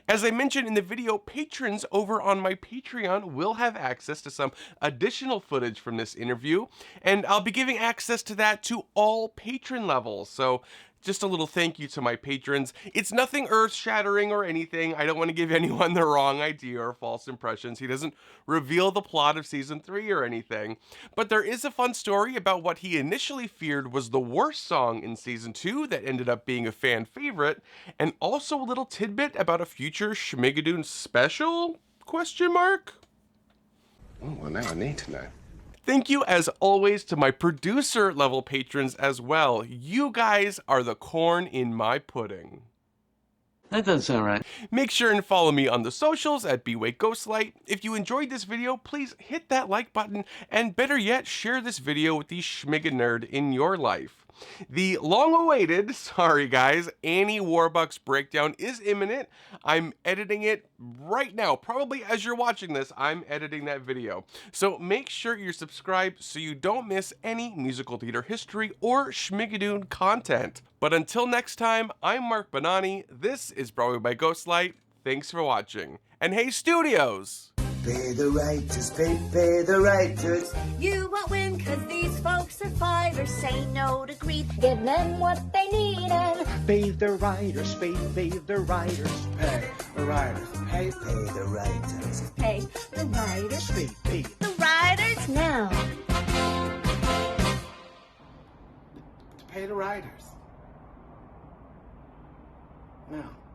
As I mentioned in the video, patrons over on my Patreon will have access to some additional footage from this interview, and I'll be giving access to that to all patron levels, so just a little thank you to my patrons. It's nothing earth-shattering or anything. I don't want to give anyone the wrong idea or false impressions. He doesn't reveal the plot of Season 3 or anything. But there is a fun story about what he initially feared was the worst song in Season 2 that ended up being a fan favorite, and also a little tidbit about a future Schmigadoon special? Question mark? Oh, well, now I need to know. Thank you, as always, to my producer-level patrons as well. You guys are the corn in my pudding. That doesn't sound right. Make sure and follow me on the socials at BWakeGhostlight. If you enjoyed this video, please hit that like button, and better yet, share this video with the Schmiga nerd in your life. The long-awaited, sorry guys, Annie Warbucks breakdown is imminent. I'm editing it right now. Probably as you're watching this, I'm editing that video. So make sure you're subscribed so you don't miss any musical theater history or Schmigadoon content. But until next time, I'm Mark Bonani. This is Broadway by Ghostlight. Thanks for watching. And hey, studios! Pay the writers, pay the writers. You won't win, cause these folks are fighters. Say no to greed, Give them what they need and Pay the writers, pay the writers. Pay the writers, pay the writers. pay the writers. Pay The writers now. the writers. Now.